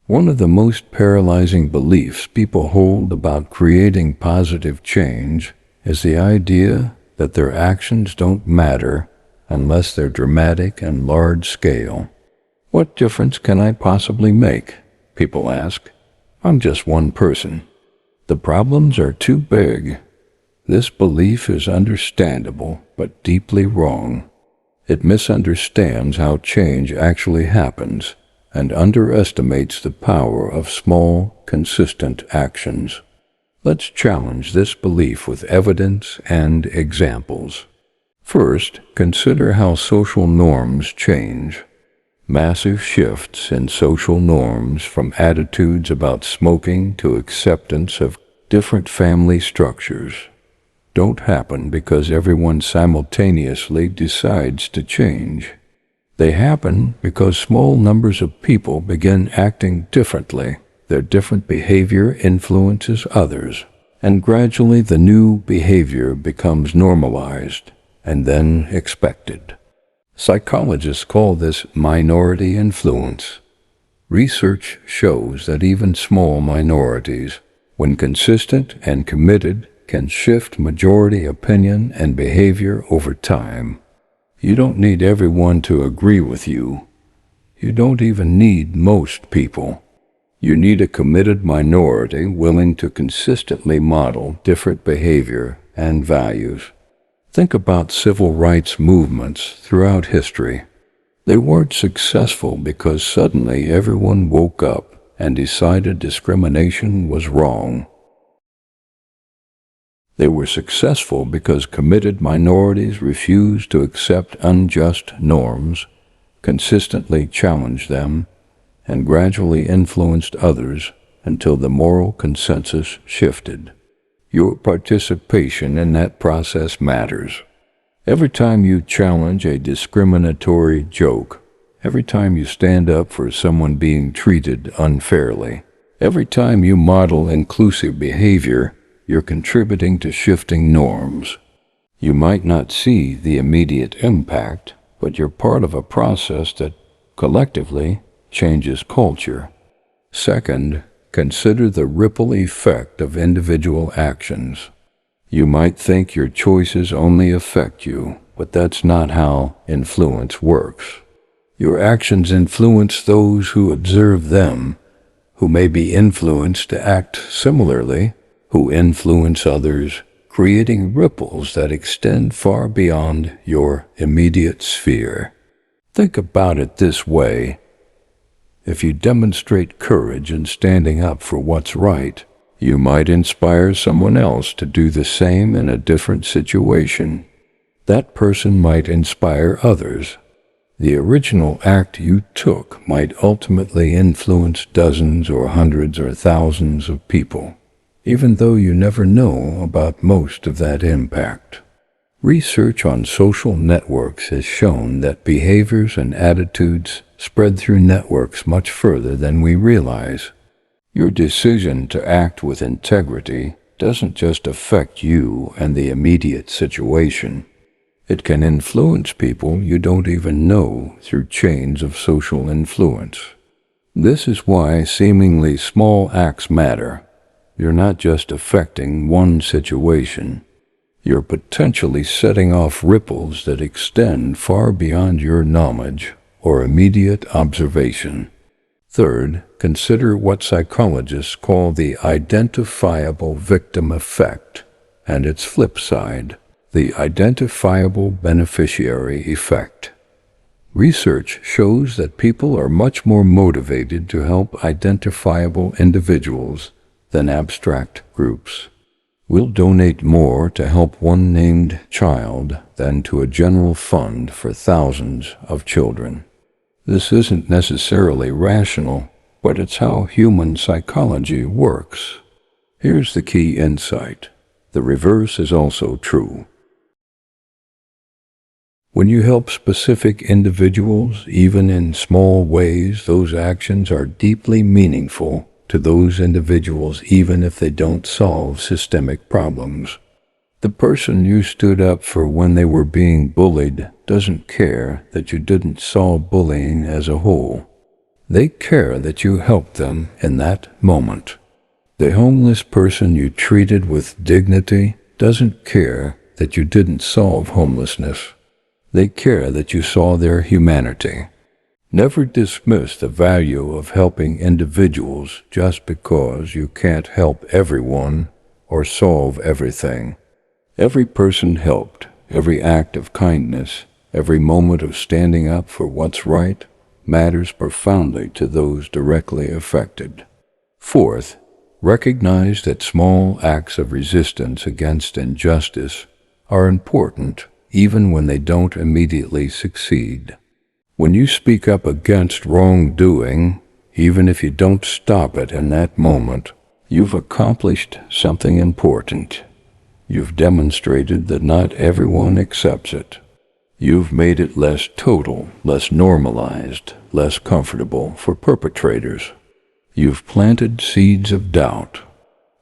One of the most paralyzing beliefs people hold about creating positive change is the idea that their actions don't matter unless they're dramatic and large-scale. What difference can I possibly make? People ask. I'm just one person. The problems are too big. This belief is understandable, but deeply wrong. It misunderstands how change actually happens and underestimates the power of small, consistent actions. Let's challenge this belief with evidence and examples. First, consider how social norms change. Massive shifts in social norms, from attitudes about smoking to acceptance of different family structures, don't happen because everyone simultaneously decides to change. They happen because small numbers of people begin acting differently. Their different behavior influences others, and gradually the new behavior becomes normalized and then expected. Psychologists call this minority influence. Research shows that even small minorities, when consistent and committed, can shift majority opinion and behavior over time. You don't need everyone to agree with you. You don't even need most people. You need a committed minority willing to consistently model different behavior and values. Think about civil rights movements throughout history. They weren't successful because suddenly everyone woke up and decided discrimination was wrong. They were successful because committed minorities refused to accept unjust norms, consistently challenged them, and gradually influenced others until the moral consensus shifted. Your participation in that process matters. Every time you challenge a discriminatory joke, every time you stand up for someone being treated unfairly, every time you model inclusive behavior, you're contributing to shifting norms. You might not see the immediate impact, but you're part of a process that, collectively, changes culture. Second, consider the ripple effect of individual actions. You might think your choices only affect you, but that's not how influence works. Your actions influence those who observe them, who may be influenced to act similarly, who influence others, creating ripples that extend far beyond your immediate sphere. Think about it this way. If you demonstrate courage in standing up for what's right, you might inspire someone else to do the same in a different situation. That person might inspire others. The original act you took might ultimately influence dozens or hundreds or thousands of people, even though you never know about most of that impact. Research on social networks has shown that behaviors and attitudes spread through networks much further than we realize. Your decision to act with integrity doesn't just affect you and the immediate situation. It can influence people you don't even know through chains of social influence. This is why seemingly small acts matter. You're not just affecting one situation. You're potentially setting off ripples that extend far beyond your knowledge or immediate observation. Third, consider what psychologists call the identifiable victim effect, and its flip side, the identifiable beneficiary effect. Research shows that people are much more motivated to help identifiable individuals than abstract groups. We'll donate more to help one named child than to a general fund for thousands of children. This isn't necessarily rational, but it's how human psychology works. Here's the key insight. The reverse is also true. When you help specific individuals, even in small ways, those actions are deeply meaningful to those individuals, even if they don't solve systemic problems. The person you stood up for when they were being bullied doesn't care that you didn't solve bullying as a whole. They care that you helped them in that moment. The homeless person you treated with dignity doesn't care that you didn't solve homelessness. They care that you saw their humanity. Never dismiss the value of helping individuals just because you can't help everyone or solve everything. Every person helped, every act of kindness, every moment of standing up for what's right matters profoundly to those directly affected. Fourth, recognize that small acts of resistance against injustice are important even when they don't immediately succeed. When you speak up against wrongdoing, even if you don't stop it in that moment, you've accomplished something important. You've demonstrated that not everyone accepts it. You've made it less total, less normalized, less comfortable for perpetrators. You've planted seeds of doubt.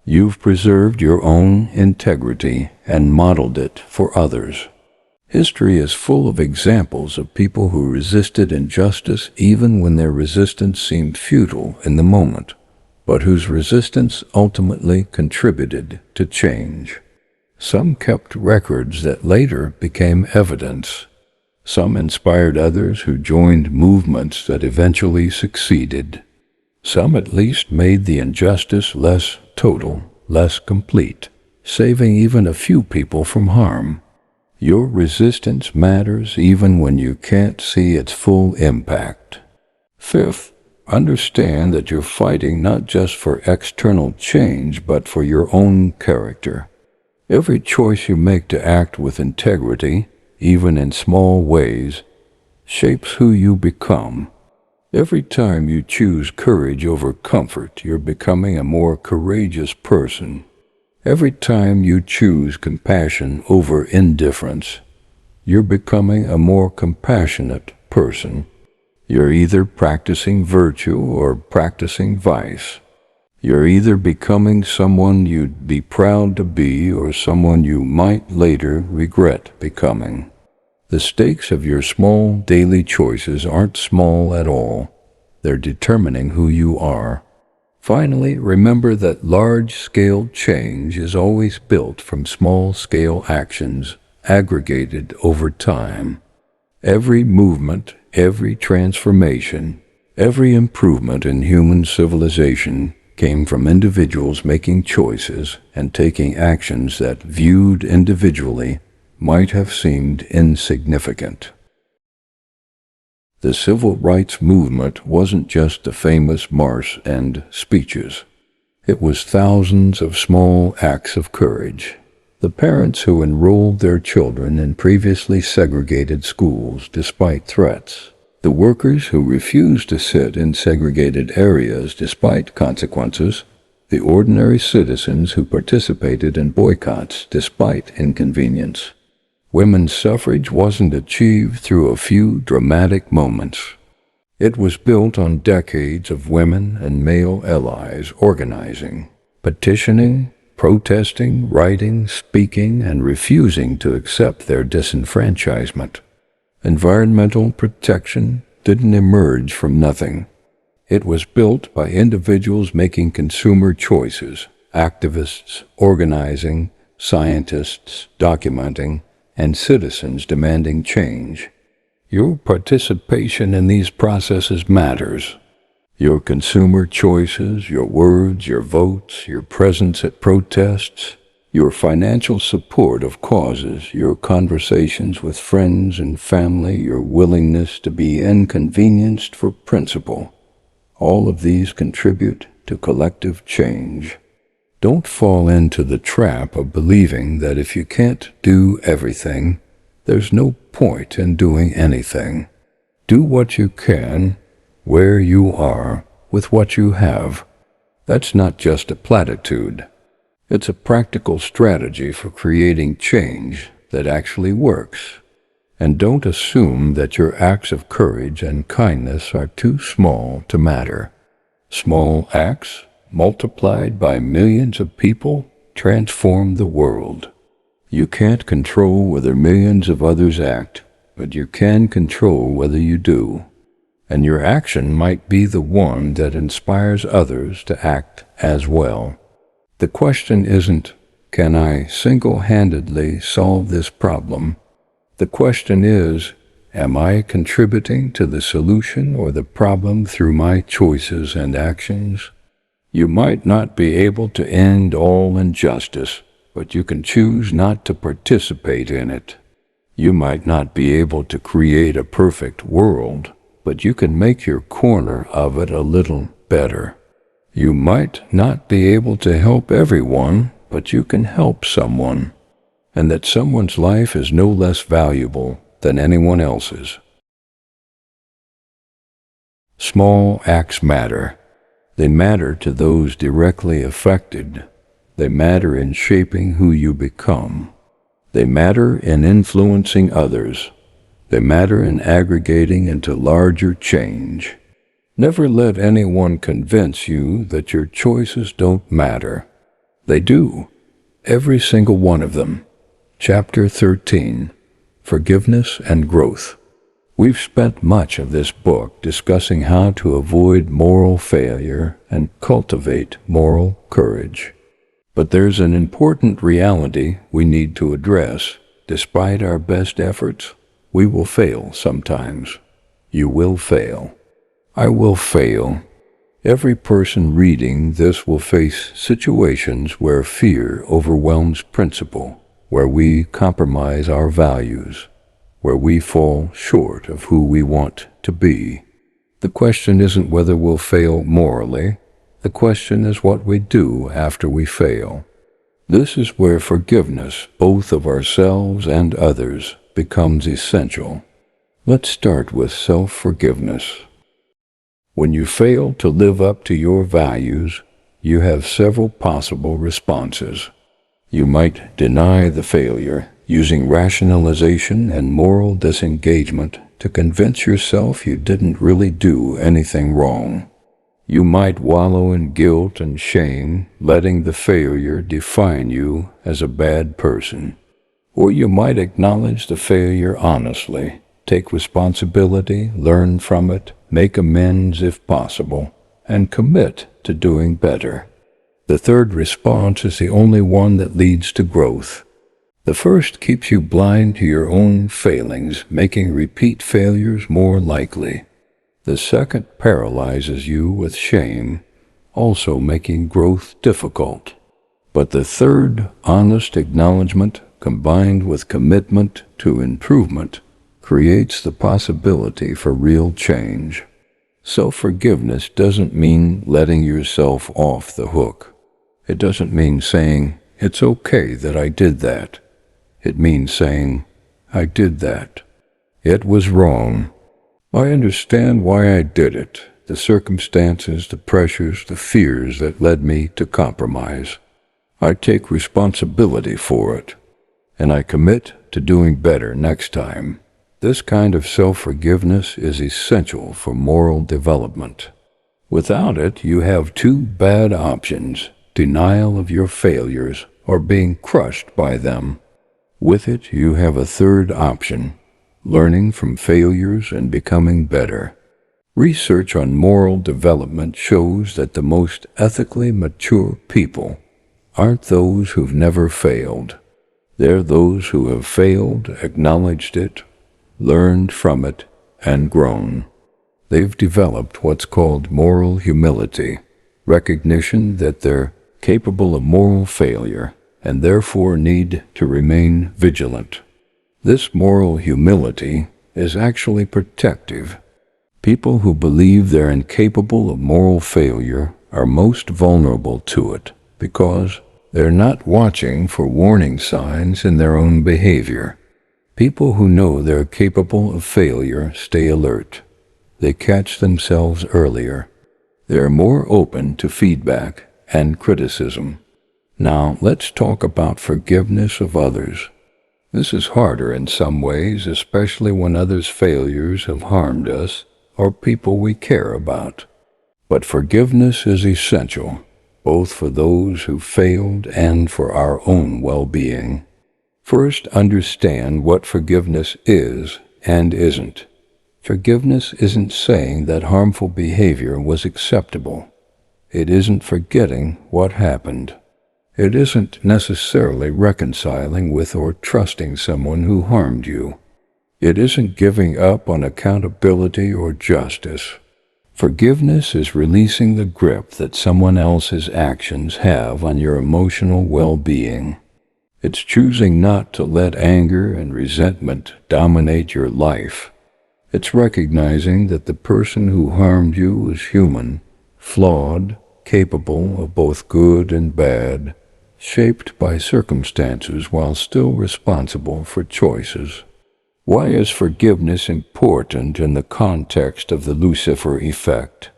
You've preserved your own integrity and modeled it for others. History is full of examples of people who resisted injustice even when their resistance seemed futile in the moment, but whose resistance ultimately contributed to change. Some kept records that later became evidence. Some inspired others who joined movements that eventually succeeded. Some at least made the injustice less total, less complete, saving even a few people from harm. Your resistance matters even when you can't see its full impact. Fifth, understand that you're fighting not just for external change, but for your own character. Every choice you make to act with integrity, even in small ways, shapes who you become. Every time you choose courage over comfort, you're becoming a more courageous person. Every time you choose compassion over indifference, you're becoming a more compassionate person. You're either practicing virtue or practicing vice. You're either becoming someone you'd be proud to be or someone you might later regret becoming. The stakes of your small daily choices aren't small at all. They're determining who you are. Finally, remember that large-scale change is always built from small-scale actions aggregated over time. Every movement, every transformation, every improvement in human civilization came from individuals making choices and taking actions that, viewed individually, might have seemed insignificant. The civil rights movement wasn't just the famous march and speeches. It was thousands of small acts of courage. The parents who enrolled their children in previously segregated schools despite threats. The workers who refused to sit in segregated areas despite consequences. The ordinary citizens who participated in boycotts despite inconvenience. Women's suffrage wasn't achieved through a few dramatic moments. It was built on decades of women and male allies organizing, petitioning, protesting, writing, speaking, and refusing to accept their disenfranchisement. Environmental protection didn't emerge from nothing. It was built by individuals making consumer choices, activists organizing, scientists documenting, and citizens demanding change. Your participation in these processes matters. Your consumer choices, your words, your votes, your presence at protests, your financial support of causes, your conversations with friends and family, your willingness to be inconvenienced for principle. All of these contribute to collective change. Don't fall into the trap of believing that if you can't do everything, there's no point in doing anything. Do what you can, where you are, with what you have. That's not just a platitude. It's a practical strategy for creating change that actually works. And don't assume that your acts of courage and kindness are too small to matter. Small acts, multiplied by millions of people, transform the world. You can't control whether millions of others act, but you can control whether you do. And your action might be the one that inspires others to act as well. The question isn't, can I single-handedly solve this problem? The question is, am I contributing to the solution or the problem through my choices and actions? You might not be able to end all injustice, but you can choose not to participate in it. You might not be able to create a perfect world, but you can make your corner of it a little better. You might not be able to help everyone, but you can help someone, and that someone's life is no less valuable than anyone else's. Small acts matter. They matter to those directly affected. They matter in shaping who you become. They matter in influencing others. They matter in aggregating into larger change. Never let anyone convince you that your choices don't matter. They do. Every single one of them. Chapter 13. Forgiveness and Growth. We've spent much of this book discussing how to avoid moral failure and cultivate moral courage. But there's an important reality we need to address. Despite our best efforts, we will fail sometimes. You will fail. I will fail. Every person reading this will face situations where fear overwhelms principle, where we compromise our values, where we fall short of who we want to be. The question isn't whether we'll fail morally. The question is what we do after we fail. This is where forgiveness, both of ourselves and others, becomes essential. Let's start with self-forgiveness. When you fail to live up to your values, you have several possible responses. You might deny the failure, using rationalization and moral disengagement to convince yourself you didn't really do anything wrong. You might wallow in guilt and shame, letting the failure define you as a bad person. Or you might acknowledge the failure honestly, take responsibility, learn from it, make amends if possible, and commit to doing better. The third response is the only one that leads to growth. The first keeps you blind to your own failings, making repeat failures more likely. The second paralyzes you with shame, also making growth difficult. But the third, honest acknowledgement, combined with commitment to improvement, creates the possibility for real change. Self-forgiveness doesn't mean letting yourself off the hook. It doesn't mean saying, "It's okay that I did that." It means saying, "I did that. It was wrong. I understand why I did it, the circumstances, the pressures, the fears that led me to compromise. I take responsibility for it, and I commit to doing better next time." This kind of self-forgiveness is essential for moral development. Without it, you have two bad options: denial of your failures or being crushed by them. With it, you have a third option: learning from failures and becoming better. Research on moral development shows that the most ethically mature people aren't those who've never failed. They're those who have failed, acknowledged it, learned from it, and grown. They've developed what's called moral humility, recognition that they're capable of moral failure and therefore need to remain vigilant. This moral humility is actually protective. People who believe they're incapable of moral failure are most vulnerable to it because they're not watching for warning signs in their own behavior. People who know they're capable of failure stay alert. They catch themselves earlier. They're more open to feedback and criticism. Now, let's talk about forgiveness of others. This is harder in some ways, especially when others' failures have harmed us or people we care about. But forgiveness is essential, both for those who failed and for our own well-being. First, understand what forgiveness is and isn't. Forgiveness isn't saying that harmful behavior was acceptable. It isn't forgetting what happened. It isn't necessarily reconciling with or trusting someone who harmed you. It isn't giving up on accountability or justice. Forgiveness is releasing the grip that someone else's actions have on your emotional well-being. It's choosing not to let anger and resentment dominate your life. It's recognizing that the person who harmed you is human, flawed, capable of both good and bad, shaped by circumstances while still responsible for choices. Why is forgiveness important in the context of the Lucifer Effect?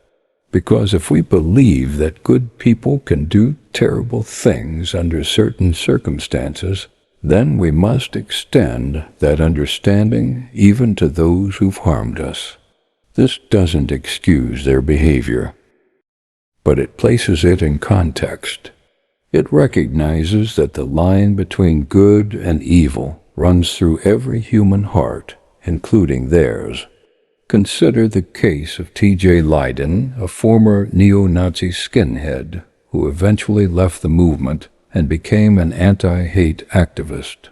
Because if we believe that good people can do terrible things under certain circumstances, then we must extend that understanding even to those who've harmed us. This doesn't excuse their behavior, but it places it in context. It recognizes that the line between good and evil runs through every human heart, including theirs. Consider the case of T.J. Leiden, a former neo-Nazi skinhead who eventually left the movement and became an anti-hate activist.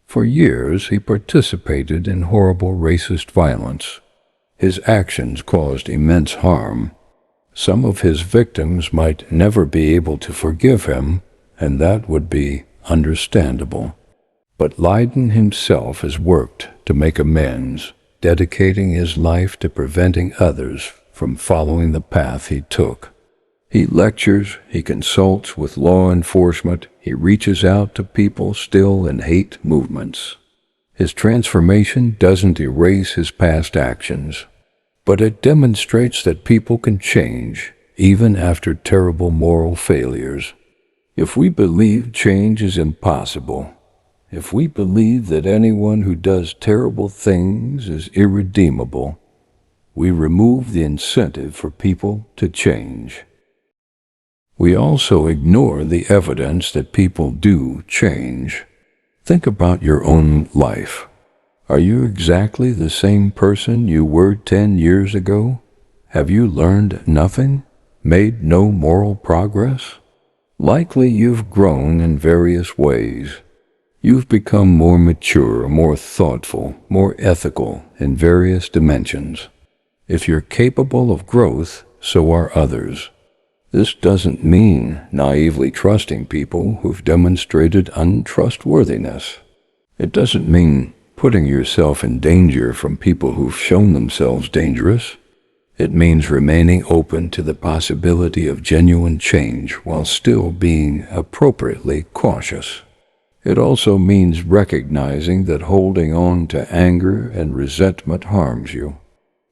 For years, he participated in horrible racist violence. His actions caused immense harm. Some of his victims might never be able to forgive him, and that would be understandable. But Leiden himself has worked to make amends, dedicating his life to preventing others from following the path he took. He lectures, he consults with law enforcement, he reaches out to people still in hate movements. His transformation doesn't erase his past actions, but it demonstrates that people can change, even after terrible moral failures. If we believe change is impossible, if we believe that anyone who does terrible things is irredeemable, we remove the incentive for people to change. We also ignore the evidence that people do change. Think about your own life. Are you exactly the same person you were 10 years ago? Have you learned nothing? Made no moral progress? Likely you've grown in various ways. You've become more mature, more thoughtful, more ethical in various dimensions. If you're capable of growth, so are others. This doesn't mean naively trusting people who've demonstrated untrustworthiness. It doesn't mean putting yourself in danger from people who've shown themselves dangerous. It means remaining open to the possibility of genuine change while still being appropriately cautious. It also means recognizing that holding on to anger and resentment harms you.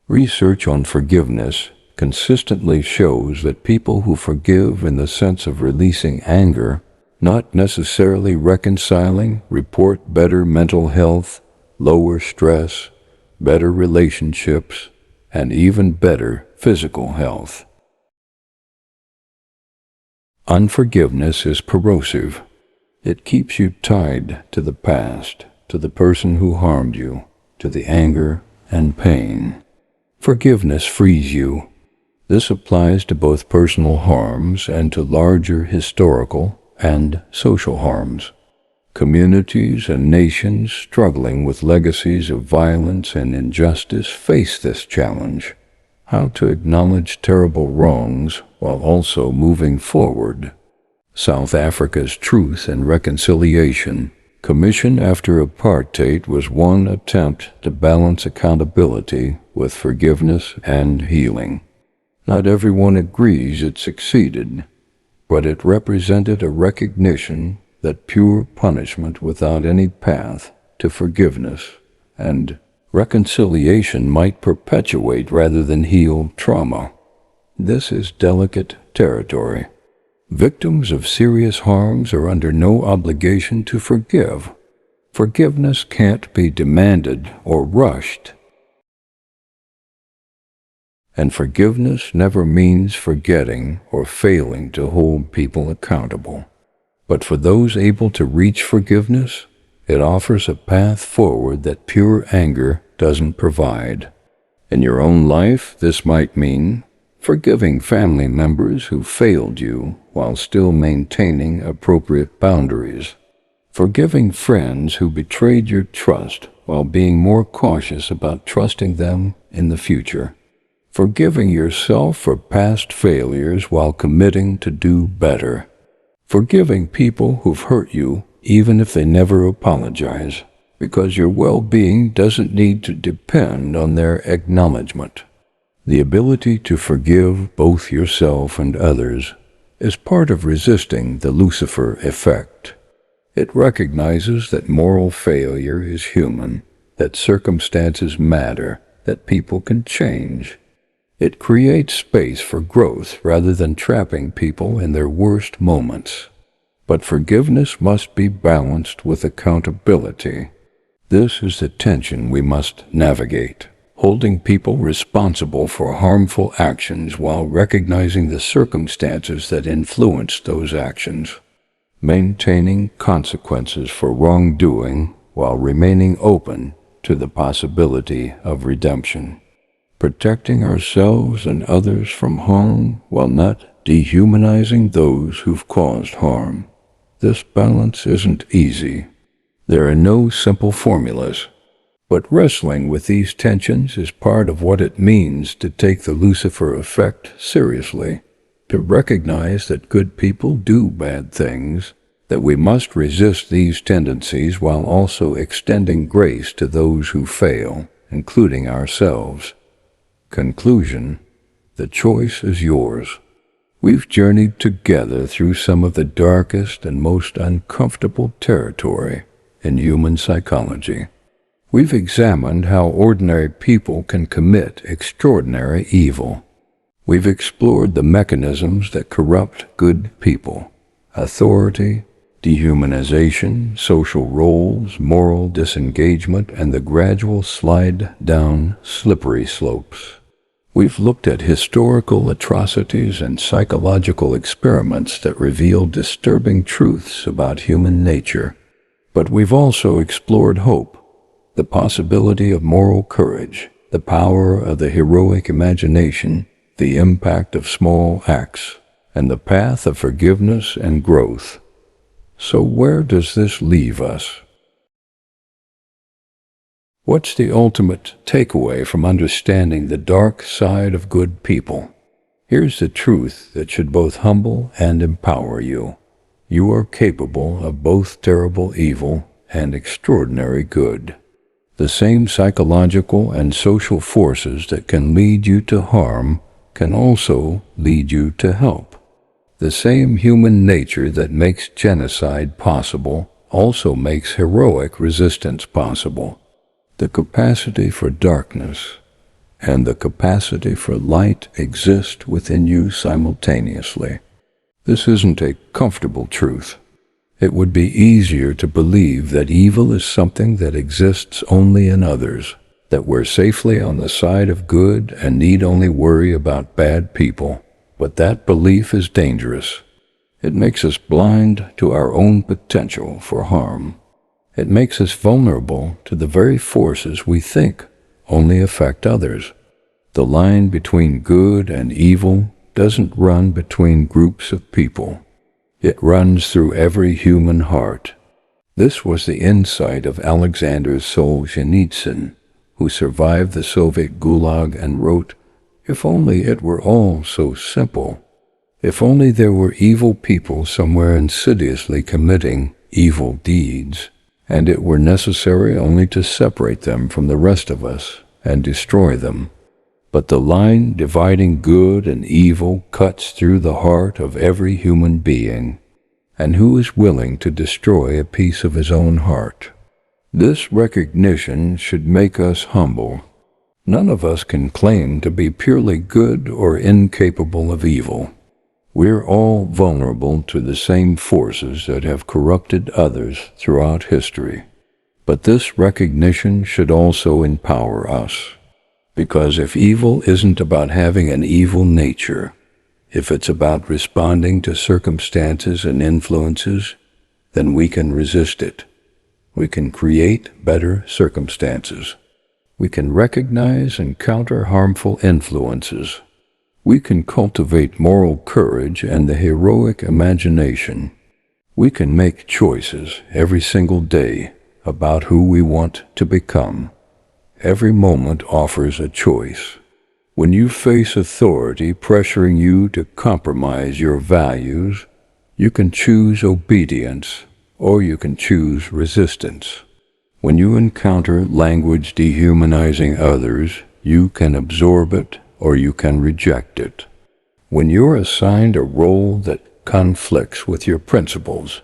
Research on forgiveness consistently shows that people who forgive in the sense of releasing anger, not necessarily reconciling, report better mental health, lower stress, better relationships, and even better physical health. Unforgiveness is corrosive. It keeps you tied to the past, to the person who harmed you, to the anger and pain. Forgiveness frees you. This applies to both personal harms and to larger historical and social harms. Communities and nations struggling with legacies of violence and injustice face this challenge: how to acknowledge terrible wrongs while also moving forward. South Africa's Truth and Reconciliation Commission after Apartheid was one attempt to balance accountability with forgiveness and healing. Not everyone agrees it succeeded, but it represented a recognition that pure punishment without any path to forgiveness and reconciliation might perpetuate rather than heal trauma. This is delicate territory. Victims of serious harms are under no obligation to forgive. Forgiveness can't be demanded or rushed. And forgiveness never means forgetting or failing to hold people accountable. But for those able to reach forgiveness, It offers a path forward that pure anger doesn't provide. In your own life, this might mean forgiving family members who failed you while still maintaining appropriate boundaries. Forgiving friends who betrayed your trust while being more cautious about trusting them in the future. Forgiving yourself for past failures while committing to do better. Forgiving people who've hurt you even if they never apologize, because your well-being doesn't need to depend on their acknowledgement. The ability to forgive both yourself and others is part of resisting the Lucifer Effect. It recognizes that moral failure is human, that circumstances matter, that people can change. It creates space for growth rather than trapping people in their worst moments. But forgiveness must be balanced with accountability. This is the tension we must navigate, holding people responsible for harmful actions while recognizing the circumstances that influenced those actions. Maintaining consequences for wrongdoing while remaining open to the possibility of redemption. Protecting ourselves and others from harm while not dehumanizing those who've caused harm. This balance isn't easy. There are no simple formulas, but wrestling with these tensions is part of what it means to take the Lucifer Effect seriously, to recognize that good people do bad things, that we must resist these tendencies while also extending grace to those who fail, including ourselves. Conclusion: the choice is yours. We've journeyed together through some of the darkest and most uncomfortable territory in human psychology. We've examined how ordinary people can commit extraordinary evil. We've explored the mechanisms that corrupt good people: authority, dehumanization, social roles, moral disengagement, and the gradual slide down slippery slopes. We've looked at historical atrocities and psychological experiments that reveal disturbing truths about human nature. But we've also explored hope, the possibility of moral courage, the power of the heroic imagination, the impact of small acts, and the path of forgiveness and growth. So where does this leave us? What's the ultimate takeaway from understanding the dark side of good people? Here's the truth that should both humble and empower you. You are capable of both terrible evil and extraordinary good. The same psychological and social forces that can lead you to harm can also lead you to help. The same human nature that makes genocide possible also makes heroic resistance possible. The capacity for darkness and the capacity for light exist within you simultaneously. This isn't a comfortable truth. It would be easier to believe that evil is something that exists only in others, that we're safely on the side of good and need only worry about bad people. But that belief is dangerous. It makes us blind to our own potential for harm. It makes us vulnerable to the very forces we think only affect others. The line between good and evil doesn't run between groups of people. It runs through every human heart. This was the insight of Alexander Solzhenitsyn, who survived the Soviet Gulag and wrote, "If only it were all so simple. If only there were evil people somewhere insidiously committing evil deeds, and it were necessary only to separate them from the rest of us and destroy them. But the line dividing good and evil cuts through the heart of every human being, and who is willing to destroy a piece of his own heart?" This recognition should make us humble. None of us can claim to be purely good or incapable of evil. We're all vulnerable to the same forces that have corrupted others throughout history. But this recognition should also empower us. Because if evil isn't about having an evil nature, if it's about responding to circumstances and influences, then we can resist it. We can create better circumstances. We can recognize and counter harmful influences. We can cultivate moral courage and the heroic imagination. We can make choices every single day about who we want to become. Every moment offers a choice. When you face authority pressuring you to compromise your values, you can choose obedience or you can choose resistance. When you encounter language dehumanizing others, you can absorb it or you can reject it. When you're assigned a role that conflicts with your principles,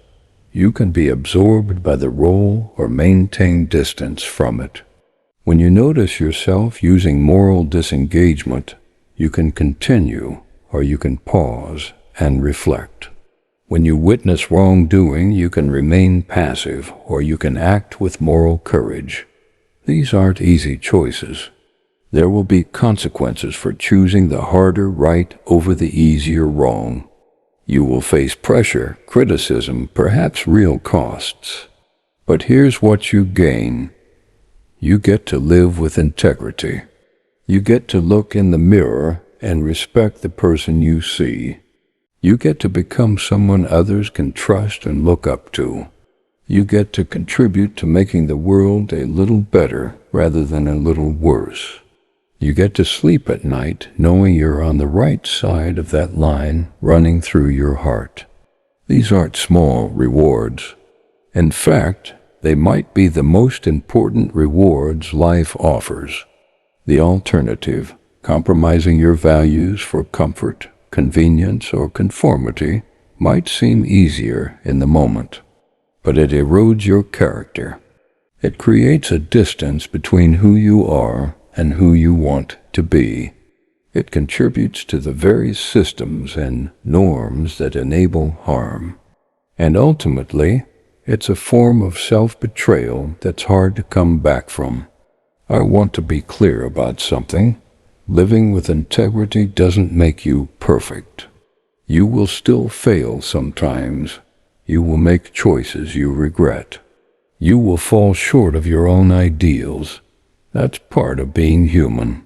you can be absorbed by the role or maintain distance from it. When you notice yourself using moral disengagement, you can continue or you can pause and reflect. When you witness wrongdoing, you can remain passive or you can act with moral courage. These aren't easy choices. There will be consequences for choosing the harder right over the easier wrong. You will face pressure, criticism, perhaps real costs. But here's what you gain. You get to live with integrity. You get to look in the mirror and respect the person you see. You get to become someone others can trust and look up to. You get to contribute to making the world a little better rather than a little worse. You get to sleep at night knowing you're on the right side of that line running through your heart. These aren't small rewards. In fact, they might be the most important rewards life offers. The alternative, compromising your values for comfort, convenience, or conformity, might seem easier in the moment. But it erodes your character. It creates a distance between who you are and who you want to be. It contributes to the very systems and norms that enable harm. And ultimately, it's a form of self-betrayal that's hard to come back from. I want to be clear about something. Living with integrity doesn't make you perfect. You will still fail sometimes. You will make choices you regret. You will fall short of your own ideals. That's part of being human.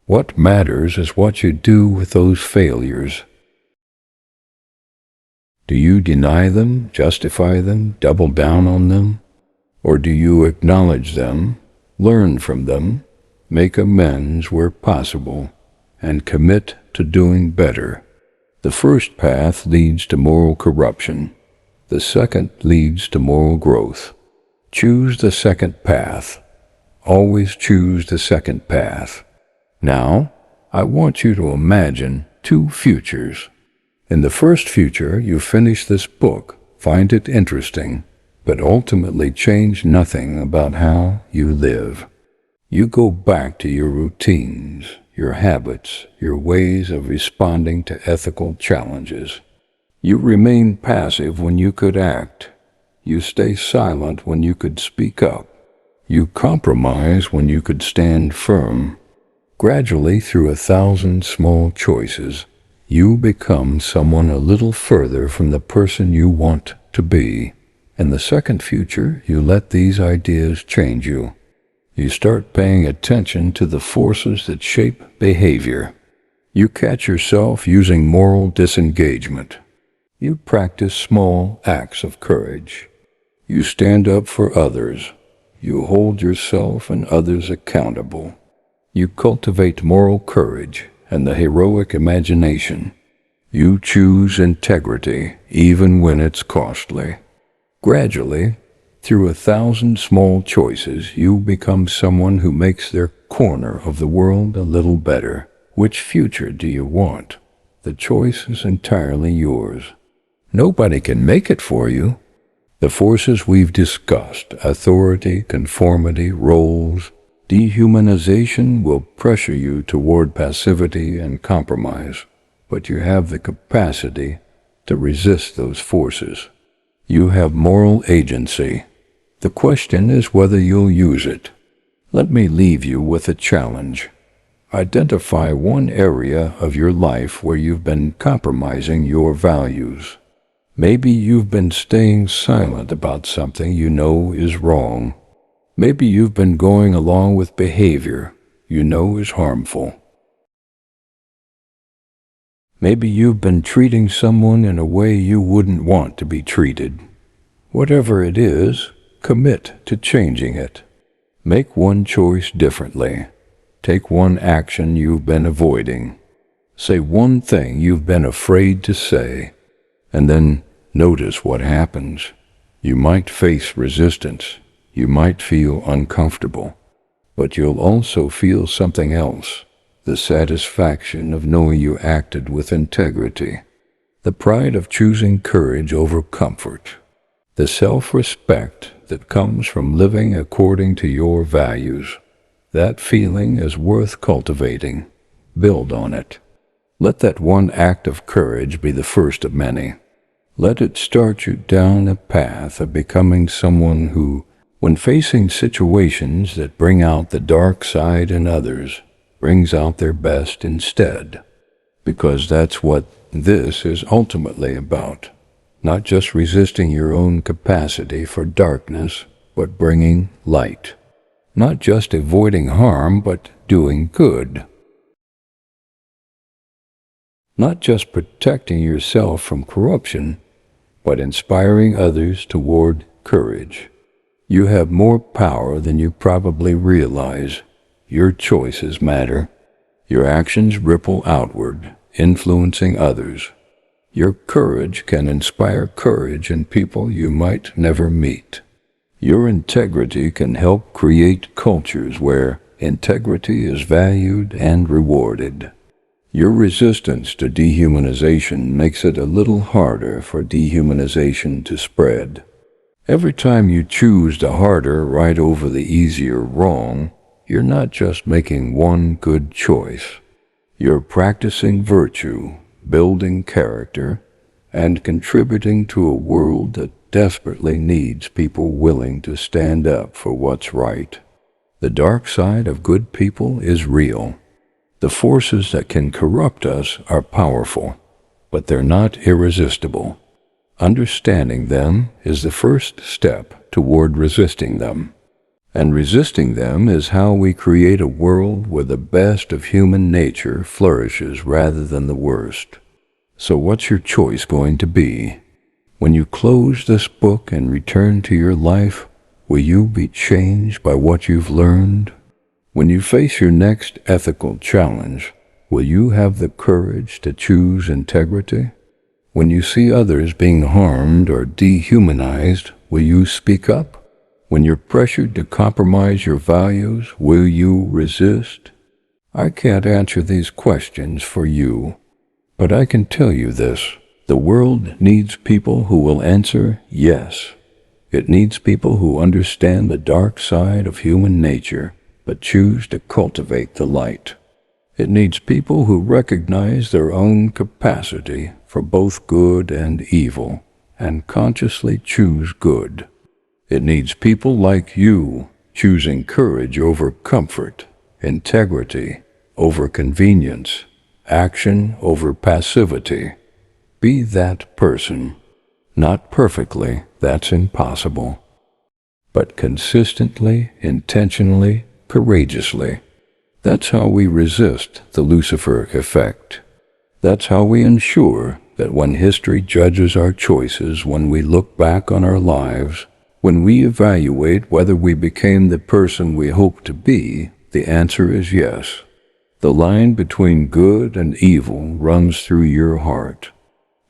What matters is what you do with those failures. Do you deny them, justify them, double down on them? Or do you acknowledge them, learn from them, make amends where possible, and commit to doing better? The first path leads to moral corruption. The second leads to moral growth. Choose the second path. Always choose the second path. Now, I want you to imagine two futures. In the first future, you finish this book, find it interesting, but ultimately change nothing about how you live. You go back to your routines, your habits, your ways of responding to ethical challenges. You remain passive when you could act. You stay silent when you could speak up. You compromise when you could stand firm. Gradually, through 1,000 small choices, you become someone a little further from the person you want to be. In the second future, you let these ideas change you. You start paying attention to the forces that shape behavior. You catch yourself using moral disengagement. You practice small acts of courage. You stand up for others. You hold yourself and others accountable. You cultivate moral courage and the heroic imagination. You choose integrity even when it's costly. Gradually, through 1,000 small choices, you become someone who makes their corner of the world a little better. Which future do you want? The choice is entirely yours. Nobody can make it for you. The forces we've discussed, authority, conformity, roles, dehumanization, will pressure you toward passivity and compromise, but you have the capacity to resist those forces. You have moral agency. The question is whether you'll use it. Let me leave you with a challenge. Identify one area of your life where you've been compromising your values. Maybe you've been staying silent about something you know is wrong. Maybe you've been going along with behavior you know is harmful. Maybe you've been treating someone in a way you wouldn't want to be treated. Whatever it is, commit to changing it. Make one choice differently. Take one action you've been avoiding. Say one thing you've been afraid to say, and then notice what happens. You might face resistance. You might feel uncomfortable, but you'll also feel something else, the satisfaction of knowing you acted with integrity, the pride of choosing courage over comfort, the self-respect that comes from living according to your values. That feeling is worth cultivating. Build on it. Let that one act of courage be the first of many. Let it start you down a path of becoming someone who, when facing situations that bring out the dark side in others, brings out their best instead. Because that's what this is ultimately about. Not just resisting your own capacity for darkness, but bringing light. Not just avoiding harm, but doing good. Not just protecting yourself from corruption, but inspiring others toward courage. You have more power than you probably realize. Your choices matter. Your actions ripple outward, influencing others. Your courage can inspire courage in people you might never meet. Your integrity can help create cultures where integrity is valued and rewarded. Your resistance to dehumanization makes it a little harder for dehumanization to spread. Every time you choose the harder right over the easier wrong, you're not just making one good choice. You're practicing virtue, building character, and contributing to a world that desperately needs people willing to stand up for what's right. The dark side of good people is real. The forces that can corrupt us are powerful, but they're not irresistible. Understanding them is the first step toward resisting them. And resisting them is how we create a world where the best of human nature flourishes rather than the worst. So what's your choice going to be? When you close this book and return to your life, will you be changed by what you've learned? When you face your next ethical challenge, will you have the courage to choose integrity? When you see others being harmed or dehumanized, will you speak up? When you're pressured to compromise your values, will you resist? I can't answer these questions for you, but I can tell you this. The world needs people who will answer yes. It needs people who understand the dark side of human nature, but choose to cultivate the light. It needs people who recognize their own capacity for both good and evil, and consciously choose good. It needs people like you, choosing courage over comfort, integrity over convenience, action over passivity. Be that person. Not perfectly, that's impossible, but consistently, intentionally, courageously. That's how we resist the Lucifer Effect. That's how we ensure that when history judges our choices, when we look back on our lives, when we evaluate whether we became the person we hope to be, the answer is yes. The line between good and evil runs through your heart.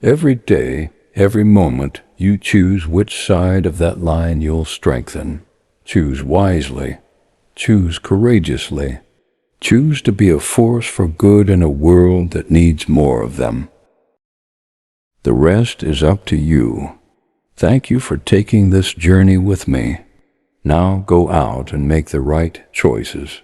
Every day, every moment, you choose which side of that line you'll strengthen. Choose wisely. Choose courageously. Choose to be a force for good in a world that needs more of them. The rest is up to you. Thank you for taking this journey with me. Now go out and make the right choices.